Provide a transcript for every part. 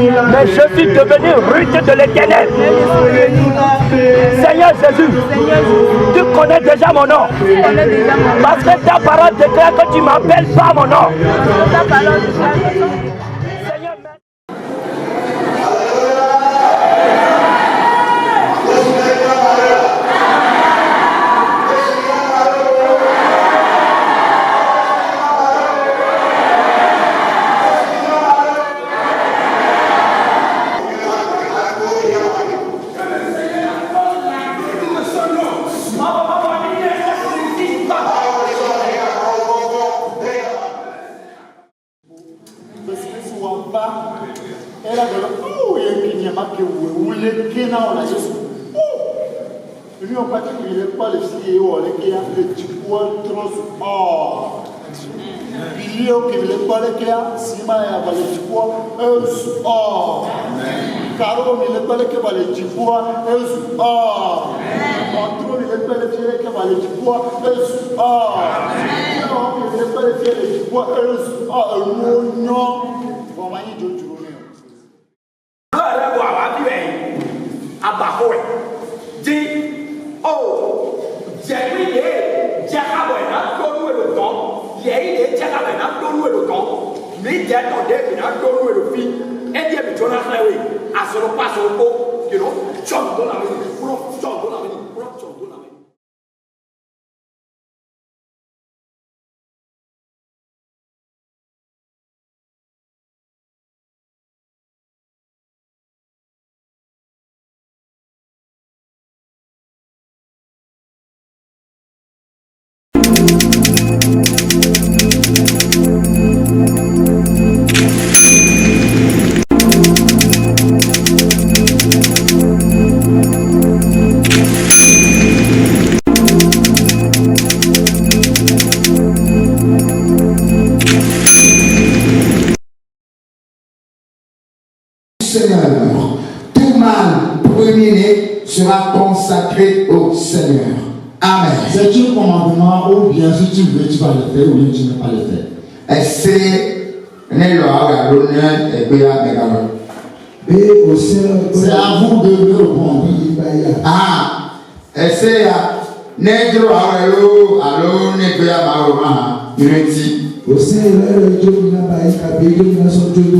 Mais je suis devenu rue de l'Éternel. Seigneur Jésus, tu connais déjà mon nom. Parce que ta parole déclare que tu m'appelles par mon nom. Seigneur, Seigneur, tout mal premier-né sera consacré au Seigneur. Amen. C'est un commandement ou bien si tu veux, tu vas le faire ou bien tu ne vas pas le faire. C'est à vous de le répondre. Ah, c'est à Nedro Arelo, Allo, Nebea Maroma, Unity. Au Seigneur, le Dieu n'a pas écapé, il n'a son Dieu,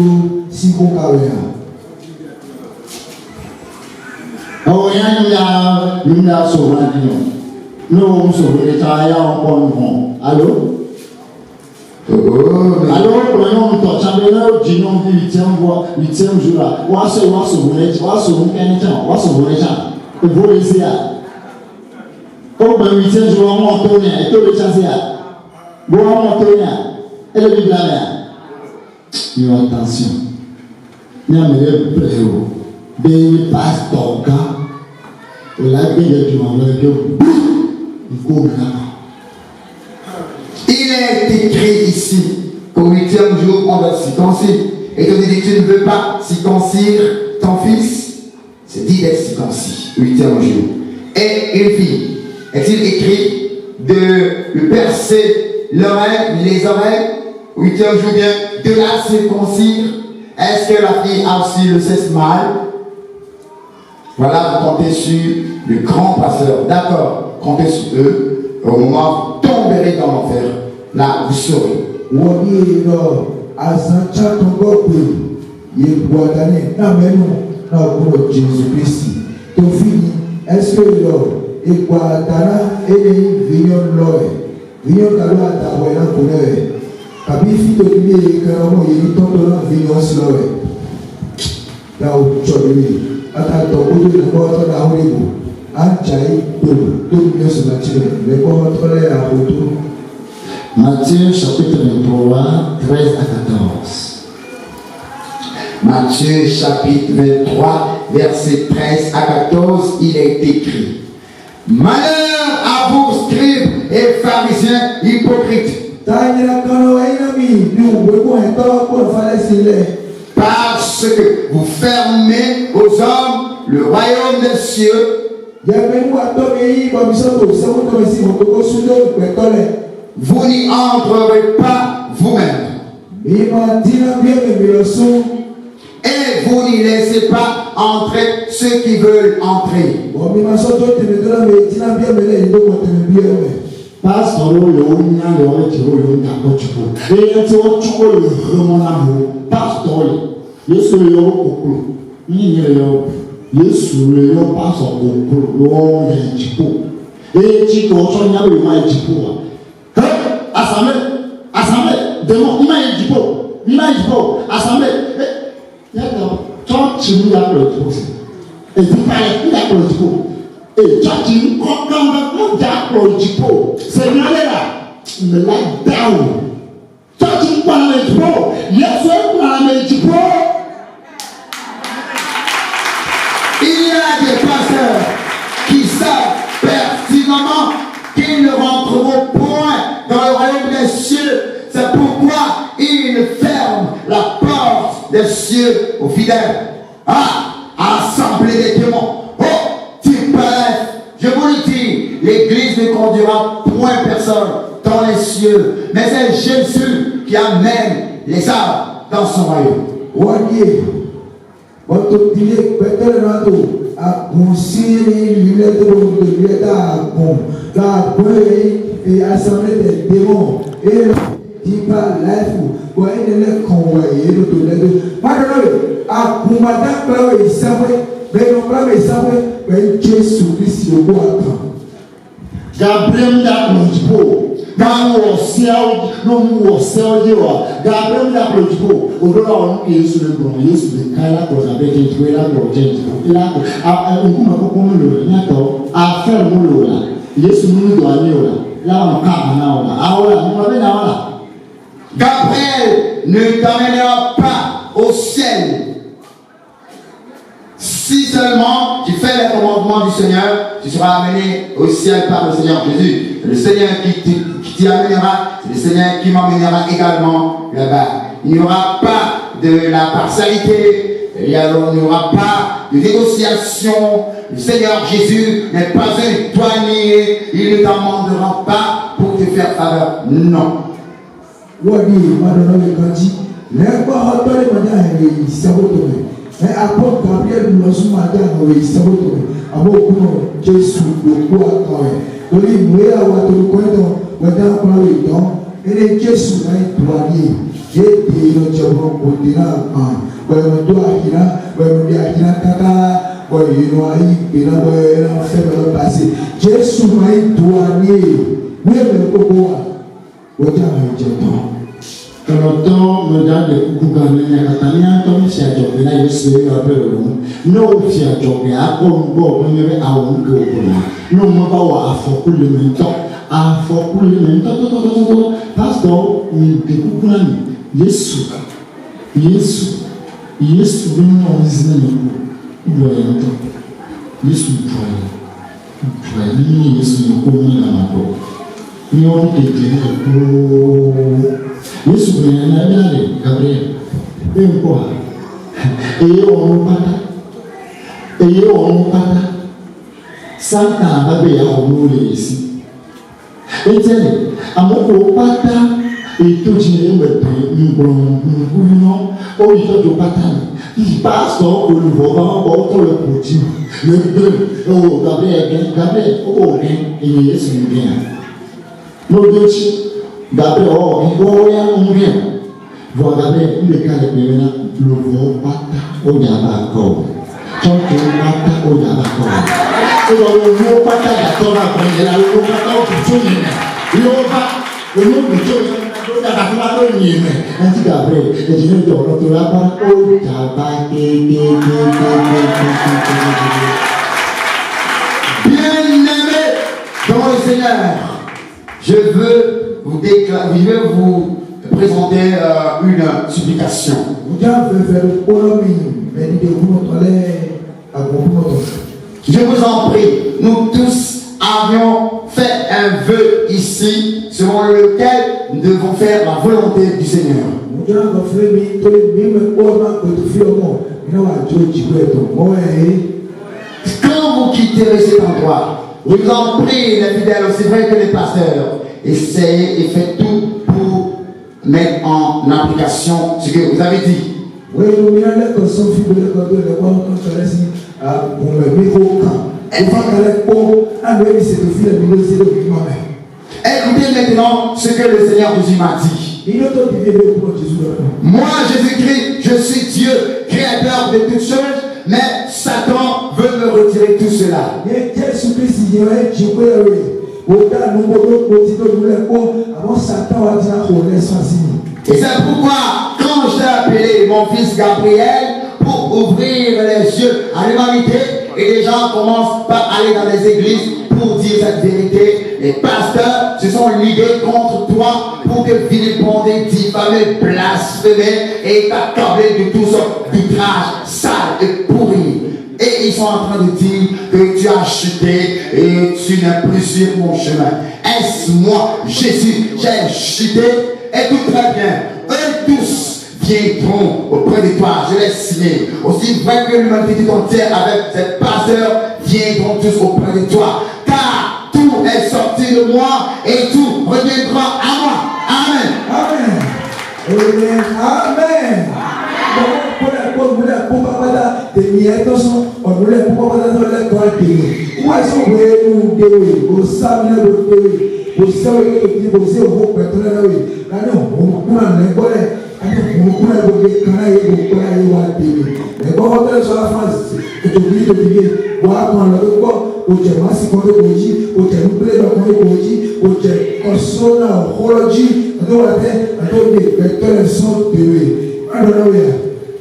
si qu'on carrière. Oh, il y a sauvé. Nous sommes les travailleurs en bon. Allô? Alors, prenons notre championnat, disons, 8e jour là. On va se voler, on va se voler. Et vous laissez là. Au 8e jour, on va tourner, et tout le chasser là. Bon, on va tourner, et le Bible là. Il y a attention. Il y a mes préaux. Des pasteurs, et là, il y a du monde, il est écrit ici qu'au 8e jour, on va circoncire. Et tu dis que tu ne veux pas circoncire ton fils, c'est dit d'être circoncis, 8e jour. Et une fille, est-il écrit de percer l'oreille, les oreilles, 8e jour bien, de la circoncire? Est-ce que la fille a aussi le sexe mâle? Voilà, vous comptez sur le grand pasteur. D'accord, comptez sur eux. Au moment où vous tomberez dans l'enfer, là, vous saurez. Est-ce que Matthieu chapitre 23, 13 à 14. Matthieu chapitre 23, verset 13 à 14, il est écrit: Malheur à vous, scribes et pharisiens hypocrites, parce que vous fermez aux hommes le royaume des cieux. Vous n'y entrerez pas vous-même. Et vous n'y laissez pas entrer ceux qui veulent entrer. Pastor le onya le ore ti o yo nta ko chuko e ti o chuko le remo na mo pastor le Yesu le yo kokoro ni le yo Yesu le yo pastor kokoro lo ye chuko e ti ko so nya le ma chuko wa asame demo ima ye chuko asame ya do church ni ya lo chuko e ti pa le ya lo chuko church kokamba ko ja projipo se nalera me like down church ko na jipo yeso ko na jipo. Il y a des pasteurs qui savent pertinemment qu'ils ne rentreront point dans le royaume des cieux. C'est pourquoi ils ferment la porte des cieux aux fidèles. Assemblée des démons. Je vous le dis, l'Église ne conduira point personne dans les cieux, mais c'est Jésus qui amène les âmes dans son royaume. Gabriel da Projipo, Gabriel da Projipo, Odola on Yesu le bon, Yesu le Kala ko zabe ke tuela ko jenjipo. Ila ko nkuma ko ko lo na to affaire mo lo la. Yesu mu do ani o la. La on ka na o la. Aola mo be na ola. Gabriel ne t'amènera pas au ciel. Si seulement tu fais les commandements du Seigneur, tu seras amené au ciel par le Seigneur Jésus. C'est le Seigneur qui t'y amènera, c'est le Seigneur qui m'amènera également là-bas. Il n'y aura pas de la partialité, il n'y aura pas de négociation. Le Seigneur Jésus n'est pas un douanier, il ne t'amendera pas pour te faire faveur. Non. Mais après Gabriel nous sommes à nous saboter. Avant que Jésus le quoi quand même. Donc il a ouato le coin dans prendre le temps et Jésus n'a douanier. J'ai dit le jabron continent on doit akira on doit akira kaka on doit bina on fait le passé. Jésus n'a douanier. Mais le coco on doit jabron. Quand me donne le gouvernement catalan, comme si à Job, là, je suis un peu long. Non, si à Job, à Congo, on est à Ongo. Non, on va à Foucault le même temps. À Foucault le même temps. Parce que, nous découvrons, Jésus, nous nous disons, nous voyons, Jésus, Jésus, nous commis la mort. Nous avons été Yesu mwenye nani Gabriel mkoa eye onupata santa babe ya omule isi etele amoko pata etojile mwepe ngbuno o itojo pata ni pastor oluvoba o to le poti le Gabriel o ni Yesu bien no dochi Gabriel, il y a un bien. Vous regardez le cas de Pémena, le vent pata au Yaba Kor. Quand tu pata au Yaba Kor. C'est le mot pata d'accord après la mot pata au Tchouine. Le mot de Tchouine, il y a la parole de Yémen. On dit Gabriel, et je vais te retourner là-bas au Yaba Bien-aimé dans le Seigneur, je veux vous présenter une supplication. Je vous en prie, nous tous avions fait un vœu ici selon lequel nous devons faire la volonté du Seigneur. Quand vous quitterez cet endroit, je vous en prie, les fidèles, aussi vrai que les pasteurs, essayez et faites tout pour mettre en application ce que vous avez dit. Oui, nous avons les personnes qui ont les cordons, les gens qui ont les pour le micro camp. Et quand elle est pour, elle a dit c'est le fil de l'eau, c'est le moi-même. Écoutez maintenant ce que le Seigneur Jésus m'a dit. Moi, Jésus-Christ, je suis Dieu, créateur de toutes choses, mais Satan veut me retirer tout cela. Et c'est pourquoi, quand j'ai appelé mon fils Gabriel pour ouvrir les yeux à l'humanité, et les gens commencent par aller dans les églises pour dire cette vérité, les pasteurs se sont ligués contre toi pour te vilipender, diffamer, blasphémer et t'accabler de tout sortes d'outrages sales et pourris. Et ils sont en train de dire que tu as chuté et tu n'es plus sur mon chemin. Est-ce moi, Jésus, j'ai chuté? Écoute très bien, eux tous viendront auprès de toi, je l'ai signé. Aussi vrai que l'humanité tout entière avec ces pasteurs viendront tous auprès de toi. Car tout est sorti de moi et tout reviendra à moi. Amen. Amen. Amen. Amen.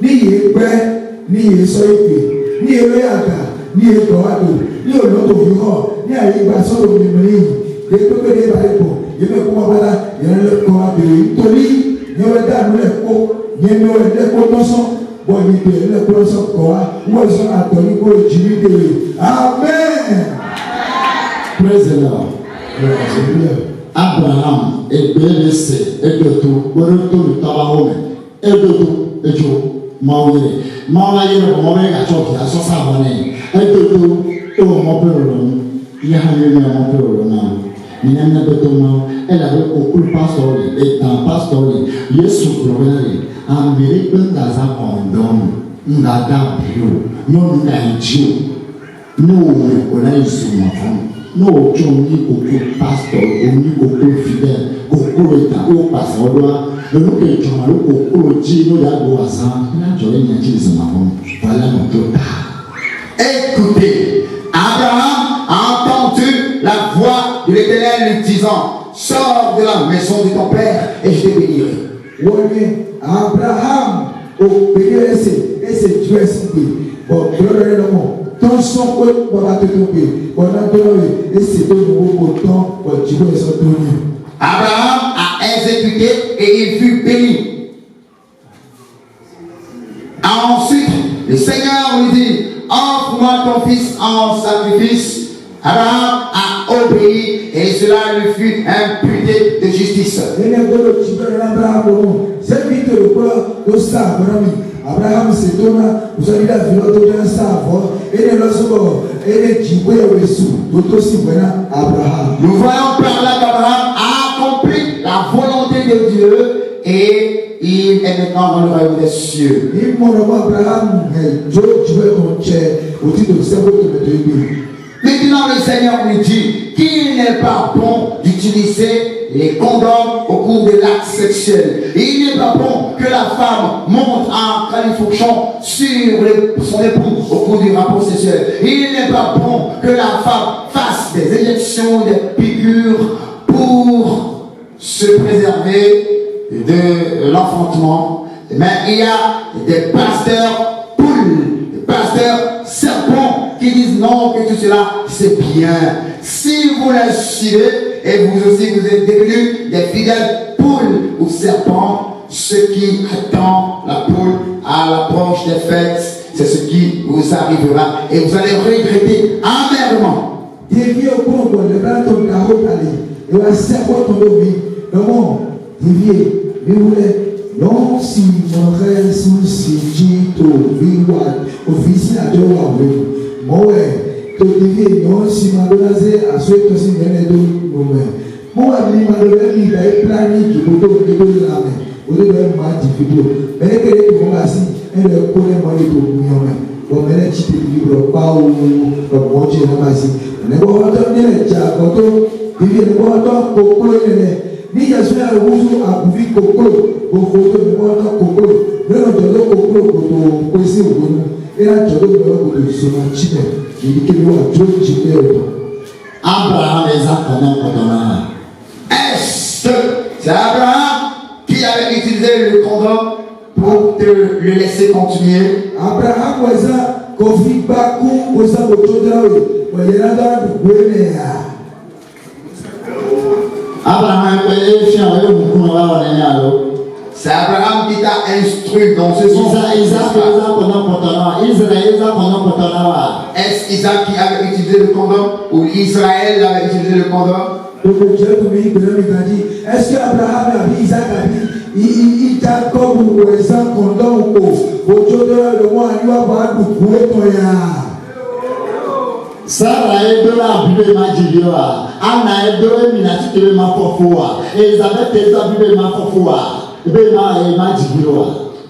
Ni yegbe, ni yesoipe, ni ereaga, ni edoado, ni olodo viho, ni ayigba solo mimiri, de pepe de baibo, yeme kuma bala, yele ko abiri, tori, yewe da nule ko, yeme le ko toso, bo ni be le ko toso ko wa, wo so atoni ko jiri de. Amen. Praise the Lord. Abraham, ebelese, edoto, boroto lutaba edoto, ejo. Mawere mawere ga choki asosa bone edodo o mo perolo ya haye me mo perolo na ni na beto ma ela be okul pastori e tan pastori Yesu gloriare amere benda za kondom ngada bio no nga nji no o la isu ma fam no jomi okul pastor oni okul fidèle okul eta o pastor le nous que tu m'as au dit nous d'abord à ça là j'aurais une chose ma femme voilà mon total. Écoutez, Abraham a entendu la voix de l'Éternel lui disant, sors de la maison de ton père et je te bénirai. Oui, Abraham obéit et c'est Dieu ainsi. Bon, ton son va te tromper. On a donné et c'est de nouveau temps pour Dieu et son donné. Abraham a exécuté et il fut béni. Ensuite, le Seigneur lui dit, offre-moi ton fils en sacrifice. Abraham a obéi et cela lui fut imputé de justice. Abraham s'est donné, vous avez la vie de savoir, et les lorsqu'on et les Abraham. Nous voyons par là qu'Abraham a accompli la volonté de Dieu et il est maintenant dans le royaume des cieux. Maintenant, le Seigneur lui dit qu'il n'est pas bon d'utiliser les condoms au cours de l'acte sexuel. Il n'est pas bon que la femme monte en califourchon sur son époux au cours du rapport sexuel. Il n'est pas bon que la femme fasse des injections, des piqûres pour se préserver de l'enfantement. Mais il y a des pasteurs poules, des pasteurs serpents qui disent non, que tout cela c'est bien. Si vous la suivez et vous aussi vous êtes devenus des fidèles poules ou serpents, ce qui attend la poule à l'approche des fêtes, c'est ce qui vous arrivera et vous allez regretter amèrement. Non, si mon rêve sous si tu vivois, officier à Dieu, moi, te dis, non, si ma donazé a souhaité aussi venir de nous-mêmes. Moi, je m'a donné l'idée planique du boulot de la main, au lieu de ma difficulté. Mais que les gens assis, elle connaît moi les dominos. Bon, mais les types de livres, pas où bon Dieu n'a pas dit. On est bon, on a donné les diagotos, il vient de voir dans Kokolo, ni Yasuna Rouzu a bouvi Kokolo, au photo de moi dans Kokolo, mais on donne Kokolo pour poser au bout, et là, je donne le son chimé, il dit qu'il y a un jour chimé. Abraham est un condom. Est-ce que c'est Abraham qui avait utilisé le condom pour te le laisser continuer? Abraham was a coffee back who was a photo, but you're not going there. Abraham c'est Abraham qui t'a instruit dans ce sens. Est-ce Isaac qui avait utilisé le condom ou Israël avait utilisé le condom? Est-ce que Abraham a vu Isaac a vu Jacob ou Isaac condom ou le mois lui a pas Sarah est de la Bible Madjidioa, Anna est de la Minati de Mafofoa, Elisabeth est de la Bible Mafofoa, Bema et Madjidioa.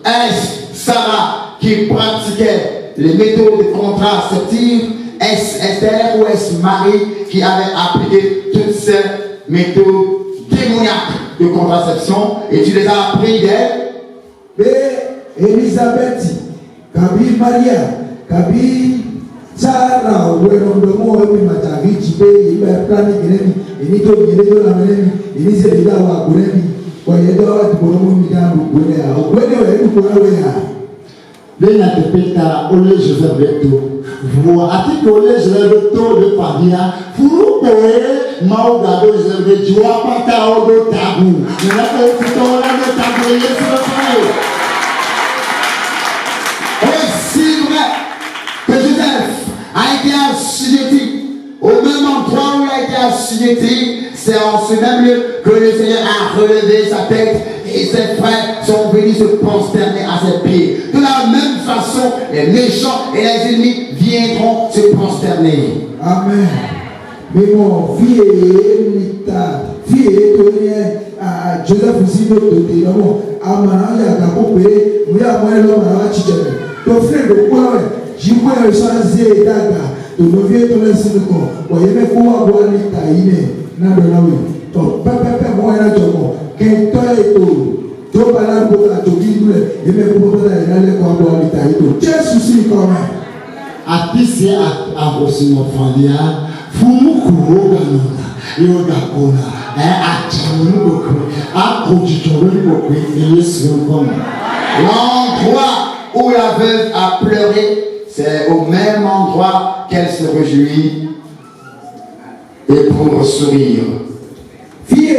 Est-ce Sarah qui pratiquait les méthodes de contraceptive? Est-ce Esther ou est-ce Marie qui avait appliqué toutes ces méthodes démoniaques de contraception et tu les as appris d'elle? Elisabeth, Kabi Maria, Kabi Sarah, où est le mot de Matavi, Tibé, il va planer Guinée, et Nito, il est de la Ménémie, il est de la Guinée, voyez donc, pour le monde, il y a un Guinée, Les Natépéta, Olé Joseph Beto, vous avez Olé Joseph Beto de Fabia, vous pouvez, Maogado Joseph Beto, tu vas pas ta de tabou, mais là, tu as de tabou, et c'est le travail. Aussi vrai que Joseph a été assujetti au même endroit où il a été assujetti, c'est en ce même lieu que le Seigneur a relevé sa tête et ses frères sont venus se prosterner à ses pieds. De la même façon, les méchants et les ennemis viendront se prosterner. Amen. Mais mon fille est Joseph aussi notre dénommé. Amana ya kapopé, oui à moi l'homme à la chichère. Ton frère de quoi j'y vois un changé d'aga. Ton vieux ton laisse le corps. Voyez mais comment voir les taïnes. N'a de la oui. Ton papa moi là tu vois. Qu'un toi et tout. Tu vas là pour la toquille. Et mais pour toi là les quoi voir les taïnes. Quel souci quand même. Apisi a aussi mon fandia. Fumu kuroga yoga kona. L'endroit où la veuve a pleuré, c'est au même endroit qu'elle se réjouit et pour sourire. Fille,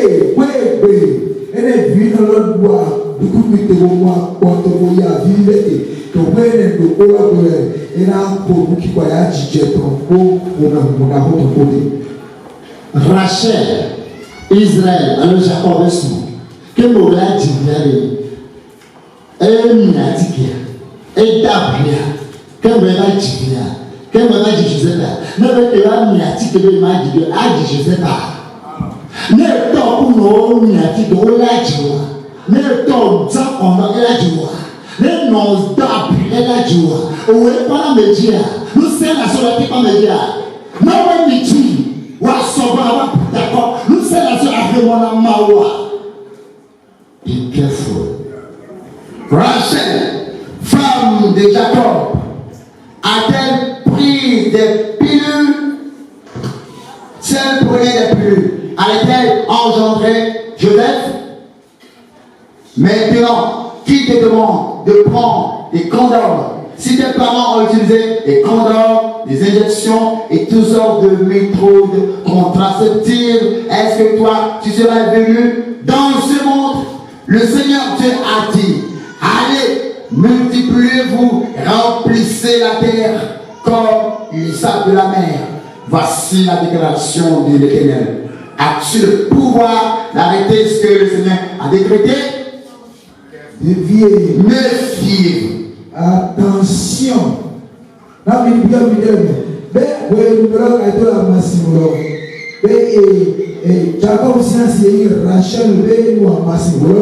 elle est venue dans l'autre bois, du coup, tu te vois, quand tu vois, vivre, tu vois, elle a un peu qui voyage, tu Rachel, Israël, alors Jacob est son. Que Mola dit, Minatika, et Dabria, que Mola dit, que Mola dit, Joseph, ne veut pas Minatika, que Mola dit, Joseph. Ne t'en pour Minatika, on l'a dit, ne t'en pas on a dit, ne non Dabria, la joie, ou est pas la média, nous sommes la soirée pas média, non, on est dit. Nous sommes la Mawa. Be careful. Rachel, femme de Jacob, a-t-elle pris des pilules? Si elle prenait des pilules, allait-elle engendrer Joseph? Maintenant, qui te demande de prendre des condoms? Si tes parents ont utilisé des condoms, des injections et toutes sortes de méthodes contraceptives, est-ce que toi, tu seras venu dans ce monde? Le Seigneur Dieu a dit, allez, multipliez-vous, remplissez la terre comme les sables de la mer. Voici la déclaration de l'Éternel. As-tu le pouvoir d'arrêter ce que le Seigneur a décrété? Méfiez-vous. Attention. La Bible dit, mais vous avez la massimo. Et Jacob aussi a essayé Rachel, nous a massimo.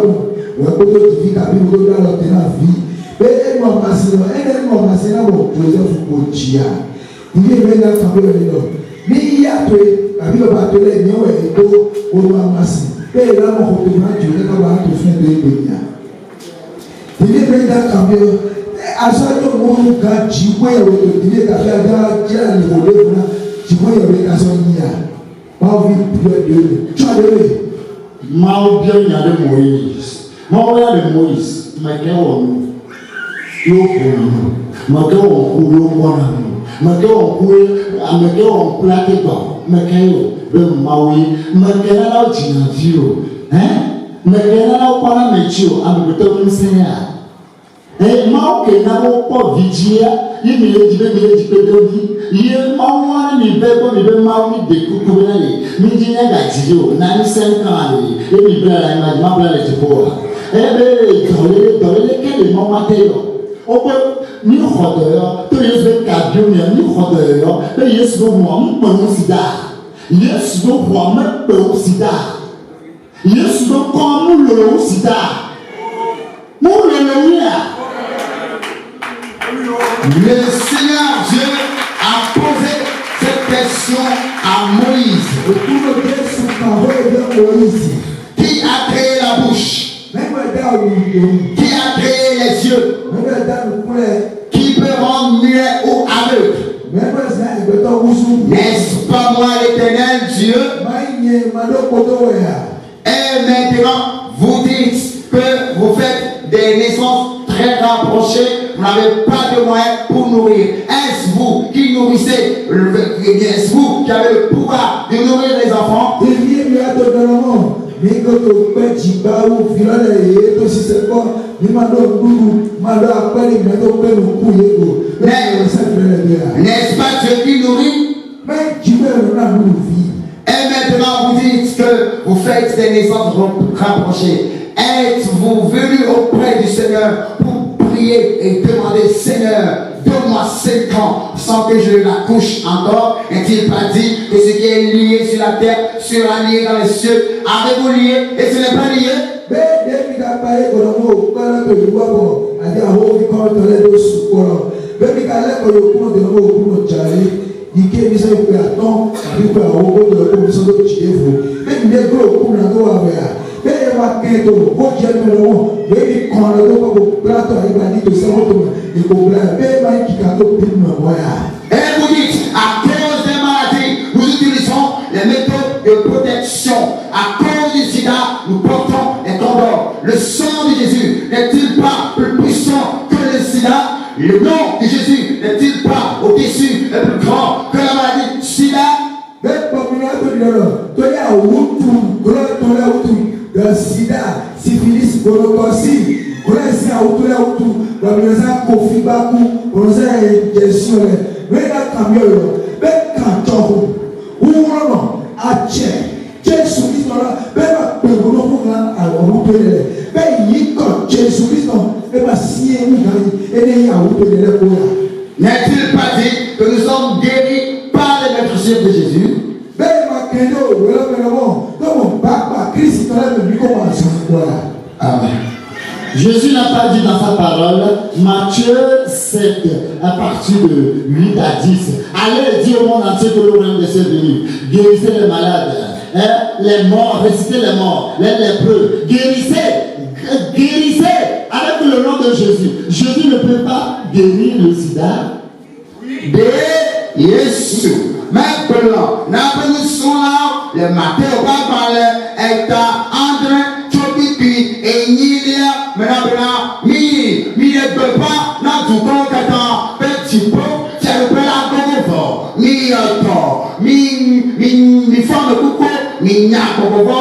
Vous avez dit qu'il y a une vie. bẹ́ẹ̀ mọ̀ màsínà ẹ̀ẹ́dẹ̀ mọ̀ màsínà wọ̀ Joseph kò jìyà ìdí ìwé náà kàwé rẹ̀ lọ ní yíyàtọ̀ àbí bàbá tó lẹ̀ ní ọ̀wẹ̀ tó olúwa màsí bẹ́ẹ̀ lọ́mọ kòtò máa jù ní káwá tó fún ẹgbẹ́ ìgbè yà ìdí ìwé náà kàwé aṣáájú wọn ga jìwé ẹ̀rọ tó ìdílé kàfé àgbà jẹ́ àlùkò lẹ́kùn jìwé ẹ̀rọ ìkàsọ̀ yíyà wọ́n fi bùrẹ̀ dèrè tí wọ́n dèrè. máa bí ọ̀yàn lé Moïse máa wọ́n yà lé Moïse mẹ̀kẹ́ wọ̀ nù yóò kó nù mẹ̀kẹ́ wọ̀ kú yóò wọ̀ nù mẹ̀kẹ́ wọ̀ kú mẹ̀kẹ́ wọ̀ kú láti gbà mẹ̀kẹ́ yóò bẹ́ẹ̀ máa wí mẹ̀kẹ́ náà jìnnà fi o mẹ̀kẹ́ náà kọ́ náà mẹ̀kyi o àbẹ̀bẹ̀tẹ̀ wọn sẹ́yìn à máa kè náà wọ́n pọ̀ vidyia yìí mi lè jìbẹ́ pé dọ́bí yìí máa wọ́n ní bẹ́ẹ̀ bọ́ mi bẹ́ẹ̀ máa wí dé kúkú bẹ́ẹ̀ lè mi jí ní ẹ̀gà jìdí o náà ní sẹ́ńkàn lè ebi bẹ́ẹ̀ la ẹ̀ máa bẹ́ẹ̀ lè ti bọ̀ wá bẹ́ẹ̀ dọ̀lẹ́lẹ́ kéde mọ́ wá tẹ́ yọ ó pé ní xɔdɔ yɔ tó Yesu bɛ kabio mi ní xɔdɔ yɔ bɛ Yesu bɛ mɔ ŋkpɛwo si da Yesu bɛ xɔ mɛkpɛwo si da Yesu bɛ kɔn mu lolowo si da mu lolowo ya. Le Seigneur Dieu a posé cette question à Moïse. Qui a créé la bouche? Qui a créé les yeux? Qui peut rendre muet ou aveugle? N'est-ce pas moi l'Éternel Dieu? Et maintenant, vous dites que vous faites des naissances très rapprochées, vous n'avez pas de moyens pour nourrir. Est-ce vous qui nourrissez, est-ce vous qui avez le pouvoir de nourrir les enfants? N'est-ce pas Dieu qui nourrit? Et maintenant vous dites que vous faites des naissances rapprochées. Êtes-vous venu auprès du Seigneur pour prier et demander Seigneur, donne-moi 5 ans sans que je l'accouche encore? N'est-il pas dit que ce qui est lié sur la terre sera lié dans les cieux? Avez-vous lié et ce n'est pas lié? Et vous dites, à cause des maladies, nous utilisons les méthodes de protection. À cause du sida, nous portons les condoms. Le sang de Jésus n'est-il pas plus puissant que le sida? Le nom de Jésus n'est-il pas au-dessus et plus grand que la maladie sida? Sida, syphilis, gonorrhée, connaissez autour là autour, la maison conflit bakou, on a injection, mais la camion, mais quand ou non, à Tchè, Jésus Christ là, mais la peau là, à l'ouper, mais il quand Jésus Christ et ma si et il a ouper les cours. N'est-il pas dit que nous sommes guéris par les maîtres chefs de Jésus? Amen. Jésus n'a pas dit dans sa parole, Matthieu 7, à partir de 8 à 10, allez dire au monde entier que le royaume de Dieu est venu. Guérissez les malades, les morts, ressuscitez les morts, les lépreux, guérissez avec le nom de Jésus. Jésus ne peut pas guérir le sida. Jésus. Maintenant, nous sommes là, le matin, on va parler, et entre Chopipi et Nilia, maintenant, mi ne peut pas, non, tout compte, petit peu, c'est le peu la gogo, mi femme coucou, mi nya gogo,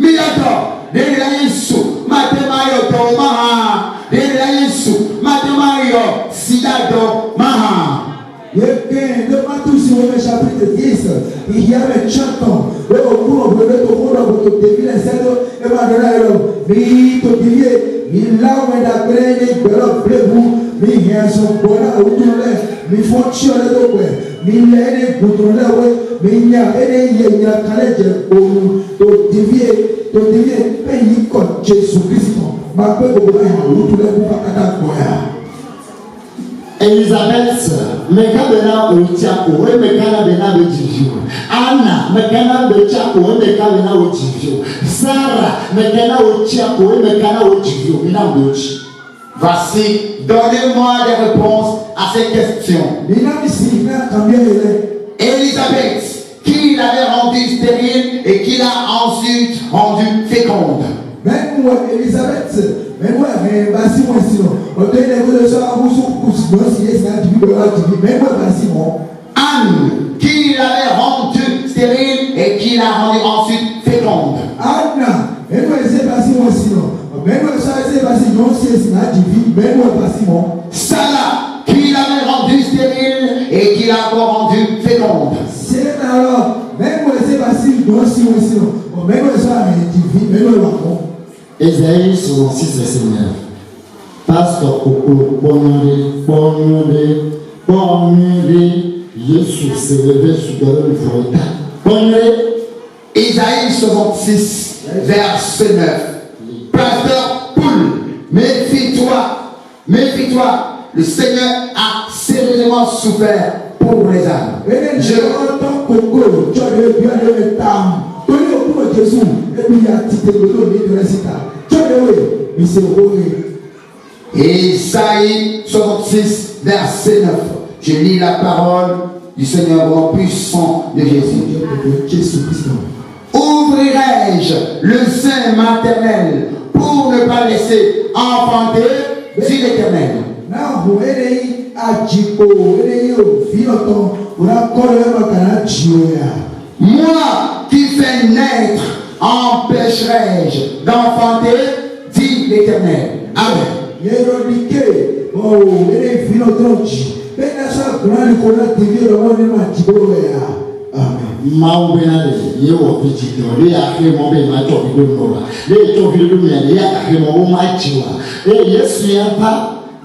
mi yoto, de la yesu, matemayo maha, de la yesu, matemayo, sidado, maha. Le Matthieu chapitre 10, il y avait 30 ans. Le cours de votre début, les aides, et madame, mais tout dit, il l'a mis d'après les belles blébous, mais il y a son bon à autour, mais fonctionne le dos, mais il y a des boutons là, mais il y a des calèches pour nous, tout dévier, pays comme Jésus Christ. Ma peur, vous voyez, autour de vous, pas qu'à Elisabeth, mekabena otiako, we mekana bena bejivio. Anna, mekana bechako, we mekana ojivio. Sarah, mekana otiako, we mekana ojivio. Mina oji. Voici, donnez-moi des réponses à ces questions. Élisabeth, qui l'avait rendue stérile et qui l'a ensuite rendue féconde. Anne, qui l'avait rendue stérile et qui l'a rendue ensuite féconde. Sarah, qui l'avait rendue stérile et qui l'a encore rendue féconde. Ésaïe 66, verset 9. Pasteur Koko, Jésus s'est levé sur le frontal. Ésaïe 66, verset 9. Pasteur Poul, méfie-toi, le Seigneur a sérieusement souffert pour les âmes. Ésaïe 66, verset 9. Je lis la parole du Seigneur au puissant de Jésus. Ouvrirai-je le sein maternel pour ne pas laisser enfanter, dit l'Éternel. Moi qui fais naître, empêcherai-je d'enfanter, dit l'Éternel. Amen.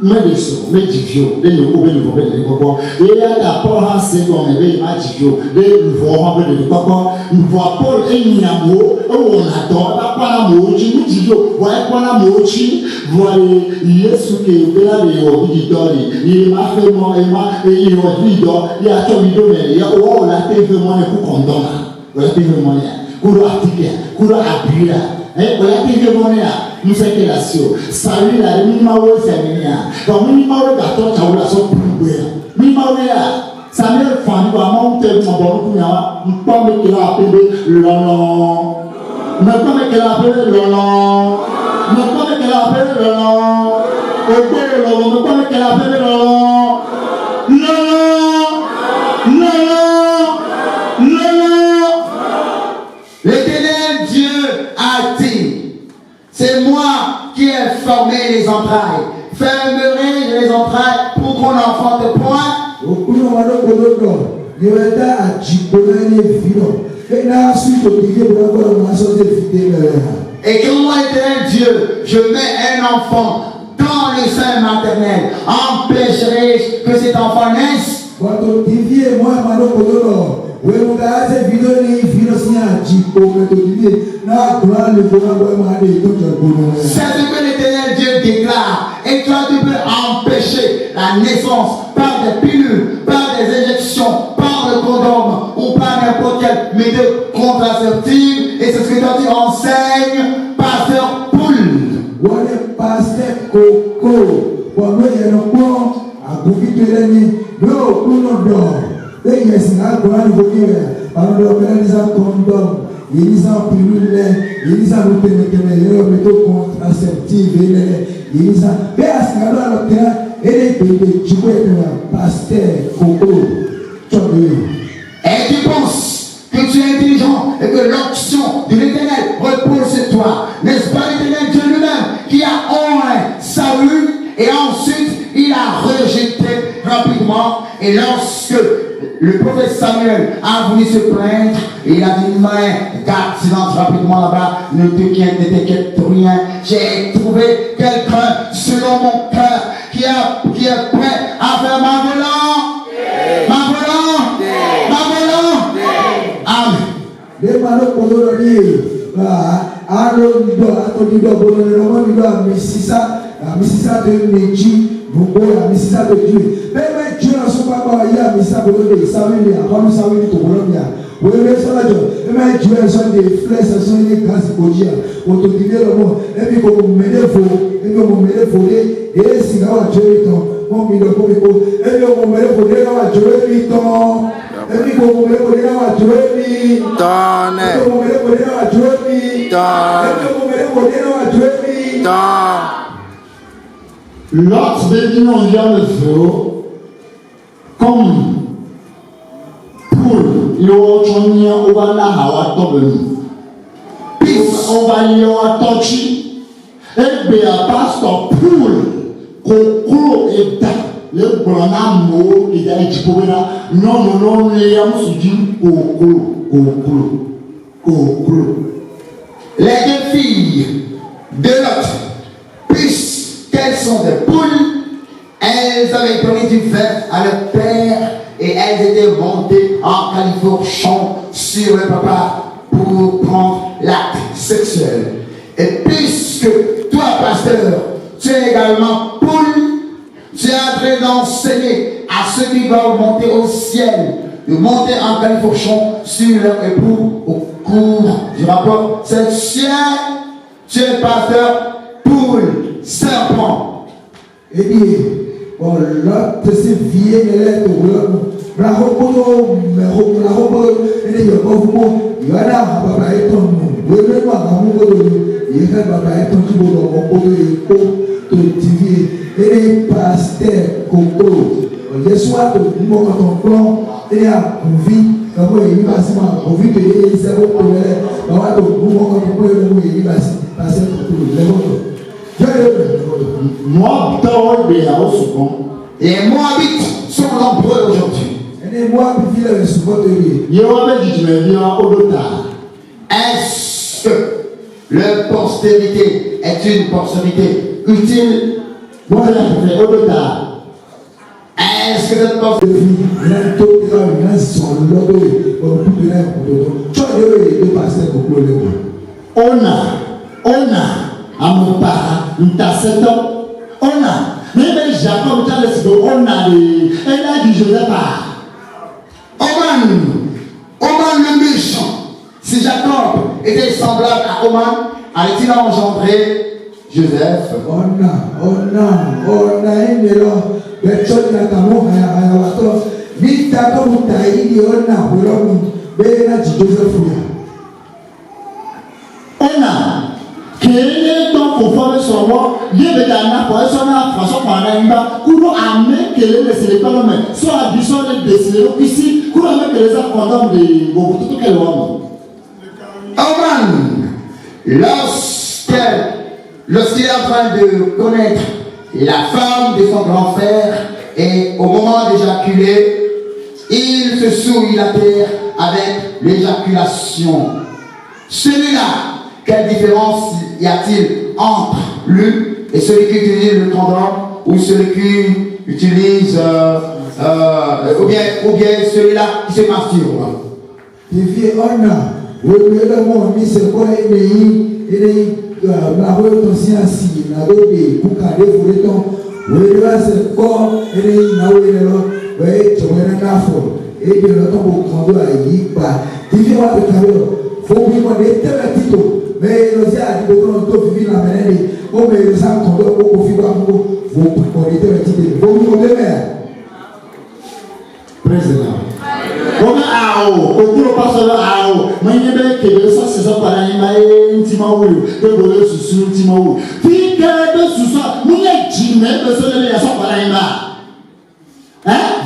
Medicine, medivio, then you open the book and the book. They are the poor house saying on the way, magivio, they form the papa, you for Paul in Yamo, oh, I thought, Panamochi, Mujio, why Panamochi, why yes, you came there, or Vigidori, you must have more, you know, Vido, you are talking to me, you are all I take the money who condona, or I take the money, Kura Atika, Kura Abira. Olha que vergonha, não sei que nasceu. Saiu lá, minha mãe seminha. Então minha mãe gatou chaula só puruia. Minha mãe Samuel fani ba mão teve uma bola com ela, não pode que lá pede lono. Não pode que lá pede lono. Não pode que lá pede lono. O pede lono, não pode que lá pede lono. L'Éternel Dieu a dit, c'est moi qui ai formé les entrailles. Fermerai les entrailles pour qu'on n'enfante point. Et que moi, l'Éternel Dieu, je mets un enfant dans le sein maternel. Empêcherai que cet enfant naisse. C'est ce que l'Éternel Dieu déclare. Et toi tu peux empêcher la naissance par des pilules, par des injections, par le condom ou par n'importe quelle méthode contraceptive. Et c'est ce que toi tu enseignes, pasteur Poul. Ils ont pilule, ils ont méthode contraceptive, ils ont mais à ce moment-là, et les bébés, tu peux être pasteur, coco, et tu penses que tu es intelligent et que l'onction de l'Éternel repose sur toi. N'est-ce pas l'Éternel Dieu lui-même qui a honré Saül et ensuite il a rejeté rapidement. Et lorsque le prophète Samuel a voulu se plaindre, il a dit, mais garde silence rapidement là-bas, ne t'inquiète rien. J'ai trouvé quelqu'un selon mon cœur qui est prêt à faire ma volonté. Amen. gbogbo àmísísá tó ju bẹ́ẹ̀ bẹ́ẹ̀ ju náà sọ́kọ́ àgbà yé àmísísá tó lóde sáwìlì àkọ́nù sáwìlì tó wọ́n mi à wẹ́rẹ́ sọ́lájọ́ bẹ́ẹ̀ bẹ́ẹ̀ ju ẹ̀ sọ́ndé flẹ́sẹ̀ sọ́ndé gáàsì kojì à wòtò dìde lọ́mọ ẹbí kò mẹ́lẹ́ fò ẹbí kò mẹ́lẹ́ fò dé èyí sì káwà jó mi tán wọ́n mi lọ kó mi kó ẹbí kò mẹ́lẹ́ fò dé káwà jó mi tán ẹbí kò mẹ́lẹ́ fò dé káwà jó mi tán ẹbí kò mẹ́lẹ́ fò dé káwà jó mi tán ẹbí kò mẹ́lẹ́ fò dé káwà jó mi tán. L'autre béni on vient le feu comme poule l'autre on va la hawa tobeni on va y avoir torchi et bien pasteur poule kokoro et da le blana mo et da ejibobena non le yam suji kokoro. Les deux filles de Lot, puisqu'elles sont des poules, elles avaient donné du vin à leur père et elles étaient montées en califourchon sur le papa pour prendre l'acte sexuel. Et puisque toi, pasteur, tu es également poule, tu es en train d'enseigner à ceux qui doivent monter au ciel, de monter en califourchon sur leur époux au cours du rapport sexuel. Tu es pasteur, poule, serpent. Et bien, bon, l'autre c'est vieux, mais là, tout le monde, la robe, et les gens, il y a là, papa est ton nom. Oui, mais moi, il y a papa est ton nom, et les pasteurs, Coco, le soir, tout le monde, quand on prend, et à vie, quand on est passé, on vit que les zéro pour les, on va tout le monde, quand on prend le mot, il est passé, passer pour tout le monde. Moi, les Moabites sont nombreux aujourd'hui. Est-ce que leur postérité est une postérité utile? Est-ce que cette postérité Amopa, Ntaseto, Ona, même Jacob, tu as laissé Ona, elle a dit Joseph. Oman le méchant. Si Jacob était semblable à Oman, allait-il engendrer Joseph? Ona, personne n'a qu'à mourir à la vite à comme taïdi, Ona, Joseph. Ona. Quel temps pour faire son roi, il y a des gens pour être François Panamba, pour amener que les célébrer, soit à du son de célébrer ici, pour amener que les accords de tout quel homme. Oman, lorsqu'il est en train de connaître la femme de son grand frère, et au moment d'éjaculer, il se souille la terre avec l'éjaculation. Celui-là, quelle différence y a-t-il entre lui et celui qui utilise le condom ou celui qui utilise ou bien celui-là qui se masturbe? Mais nous avons dit que nous vivons la mêlée, nous avons dit que nous vivons Président. Comment au cours pasteur ao, mais il y a que ça c'est ça par un intimement de voler sur intimement. Puis que de sous ça, nous les jimé de ce de ça par un.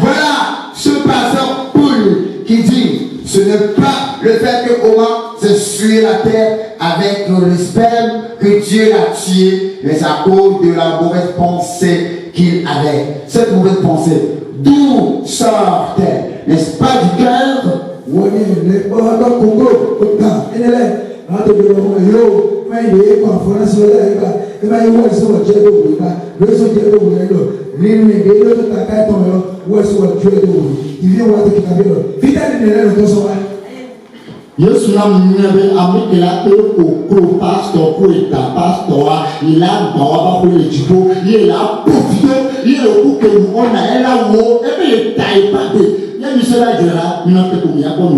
Voilà ce pasteur Paul qui dit ce n'est pas le fait que Oman se suit la terre avec le sperme que Dieu l'a tué, mais à cause de la mauvaise pensée qu'il avait. Cette mauvaise pensée, d'où sort-elle? N'est-ce pas du cœur? Yesu na mnyebe amikela pastor ko eta pastor il a bawa ba ko le jibo il a profité il y a le coup que nous on a un là où et puis il taille pas de il y a mis cela de là il n'a pas comme il y a comme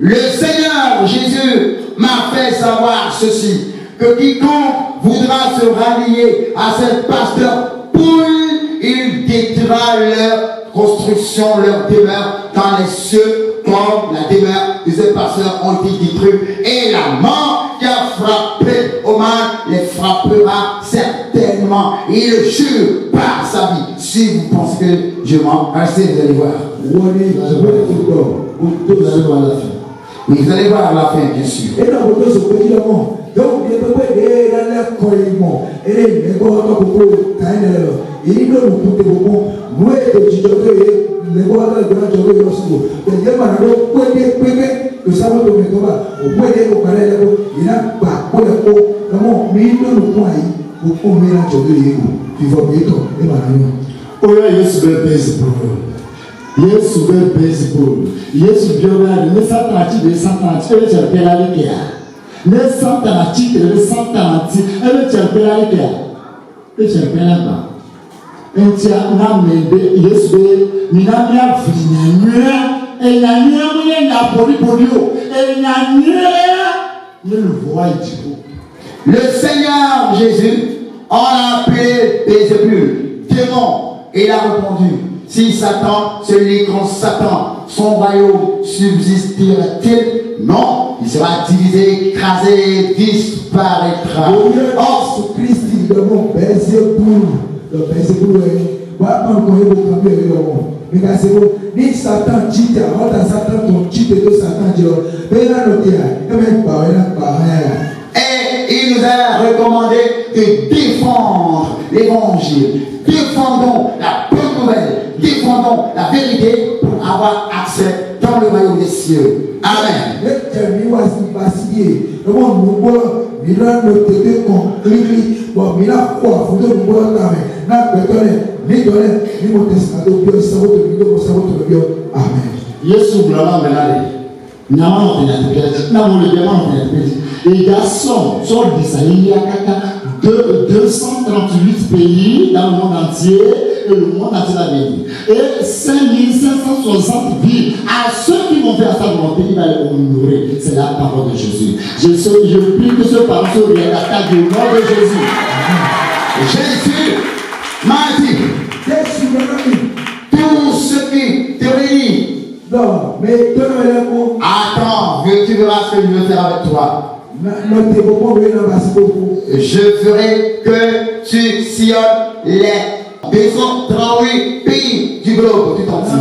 Le Seigneur Jésus m'a fait savoir ceci, que quiconque voudra se rallier à ce pasteur Paul, il détruira leur construction, leur demeure dans les cieux, comme la demeure de ce pasteur ont été détruits. Et la mort qui a frappé au mal les frappera certainement. Il le jure par sa vie. Si vous pensez que je mens, restez, vous allez voir. Vous allez voir la fin. Oui, vous allez voir la fin, bien sûr. Et là, vous se petit moment. Donc, il peut pas aider dans la colline. Et les gars, on peut pas il dit que nous pouvons nous aider les gars dans le grand jour de l'Oslo. Les gars, on peut aider que ça va te mettre là. On peut aider au palais là. Il n'a pas pour le coup. Comment mais nous pouvons aller pour mélanger de l'ego. Tu vas bien toi. Et maintenant. Oh là, il se fait baseball. Yesu bɛ baseball. Yesu biara ne santanati de santanati ele cɛ bɛɛ la ale kɛ yan. Ne santanati de santanati ele cɛ bɛɛ la ale kɛ yan. Ele cɛ bɛɛ la ban. Ntia na mɛ de Yesu bɛ mina mina fili nyanyɛ enyanyɛ mu yɛ nya boli o enyanyɛ ne le voix du coup. Le Seigneur Jésus en a appelé Bézébul, démon, et il a répondu. Si Satan se lie contre Satan, son royaume subsistera-t-il? Non, il sera divisé, écrasé, disparaîtra. Or, Christ dit de mon Bézébul, le Bézébul est, voilà quand on est au camp de l'homme. Mais c'est bon, ni Satan dit, alors dans Satan, ton titre de Satan dit, mais là, le tien, et même pas, et il nous a recommandé de défendre l'évangile. Défendons la bonne nouvelle. Défendons la vérité pour avoir accès dans le royaume des cieux. Amen. Les garçons sont il y a 238 pays dans le monde entier et le monde entier va venir. Et 5560 villes. À ceux qui vont faire sa volonté, il va les honorer. C'est la parole de Jésus. Je prie que ce parole soit l'attaque du nom de Jésus. Jésus m'a dit, tout ce qui te réunit. Non, mais attends, tu verras ce que je vais faire avec toi. Je ferai que tu sillonnes les 238 pays du globe tout entier.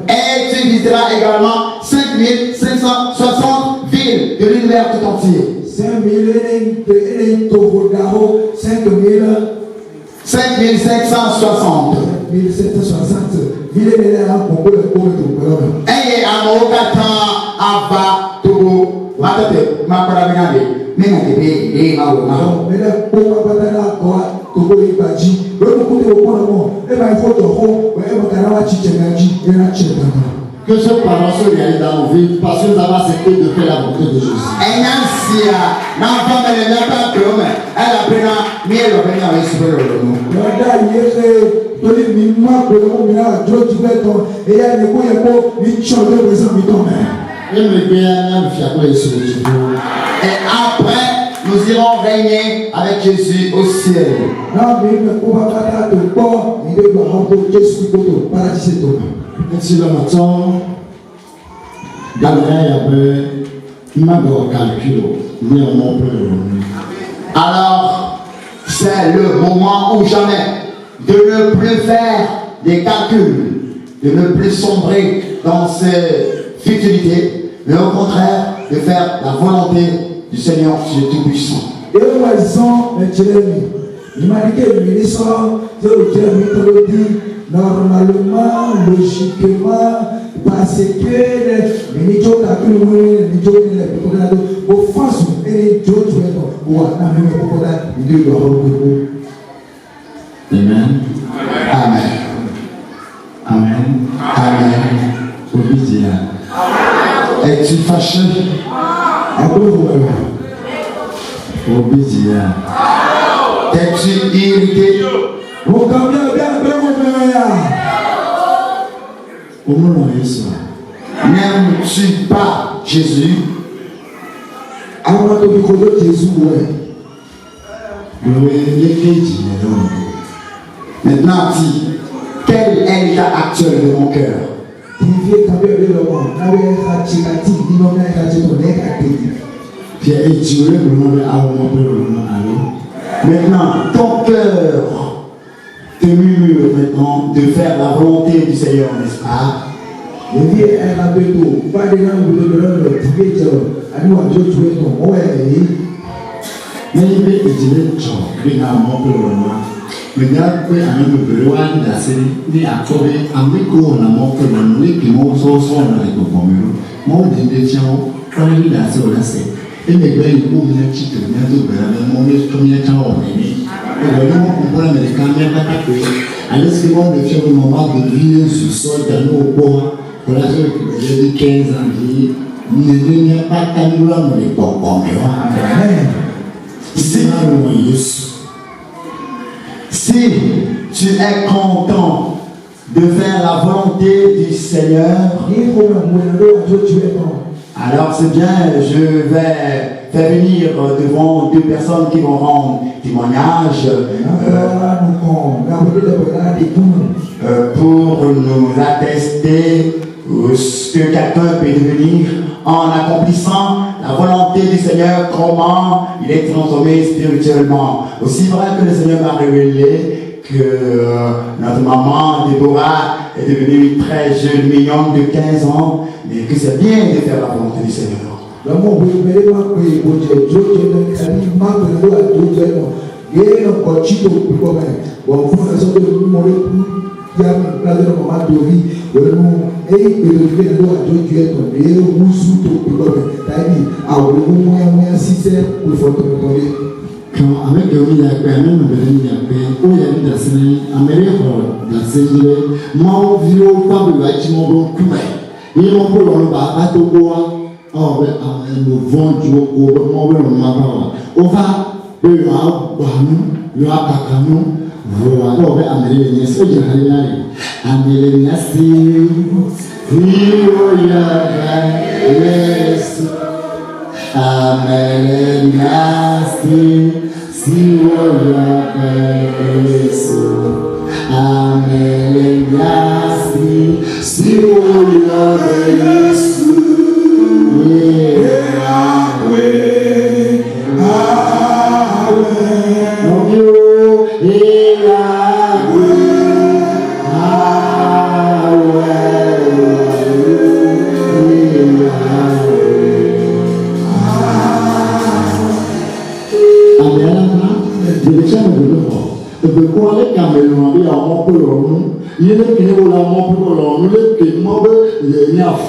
Et tu visiteras également 5560 villes de l'univers tout entier. 5560. Et à mon temps, Abba, Togo, Matate, Makoraminade, Menade, et Maoma. Que ce parole se réalise dans nos vies parce que nous avons accepté de faire la volonté de Jésus. Elle a pris un miel au Bénin avec ce et après, nous irons régner avec Jésus au ciel. Merci le matin. Alors, c'est le moment ou jamais de ne plus faire des calculs, de ne plus sombrer dans ces futilités, mais au contraire de faire la volonté du Seigneur Dieu Tout-Puissant. Normalement, logiquement, parce que les gens Amen. Amen. Amen. Amen. Es-tu fâché? T'es-tu irrité? N'aimes-tu pas Jésus? Maintenant, dis, quel est l'état actuel de mon cœur? Maintenant, ton cœur te murmure maintenant de faire la volonté du Seigneur, n'est-ce pas? Si tu es content de faire la volonté du Seigneur, alors c'est bien, je vais faire venir devant deux personnes qui vont rendre témoignage pour nous attester ce que quelqu'un peut devenir en accomplissant la volonté du Seigneur, comment il est transformé spirituellement. Aussi vrai que le Seigneur m'a révélé que notre maman Déborah est devenue très jeune, mignonne de 15 ans, mais que c'est bien de faire la volonté du Seigneur.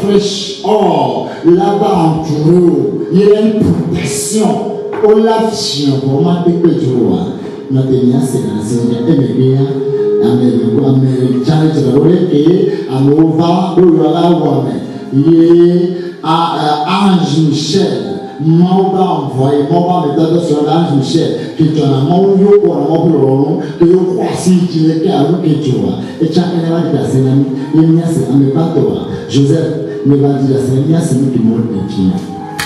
Fresh or là-bas entouré, il y a une protection. On l'a fait pour ma petite joie. Notre c'est la Seigneur et Ange Michel, Mauba envoyé, Mauba méthode sur l'Ange Michel, qui est un amour pour l'amour, que vous croyez qu'il est à vous que tu vois. Et chaque année, la Seigneur, il n'y a pas toi. Joseph, me va dire la Seigneur, c'est nous qui mourons de Dieu.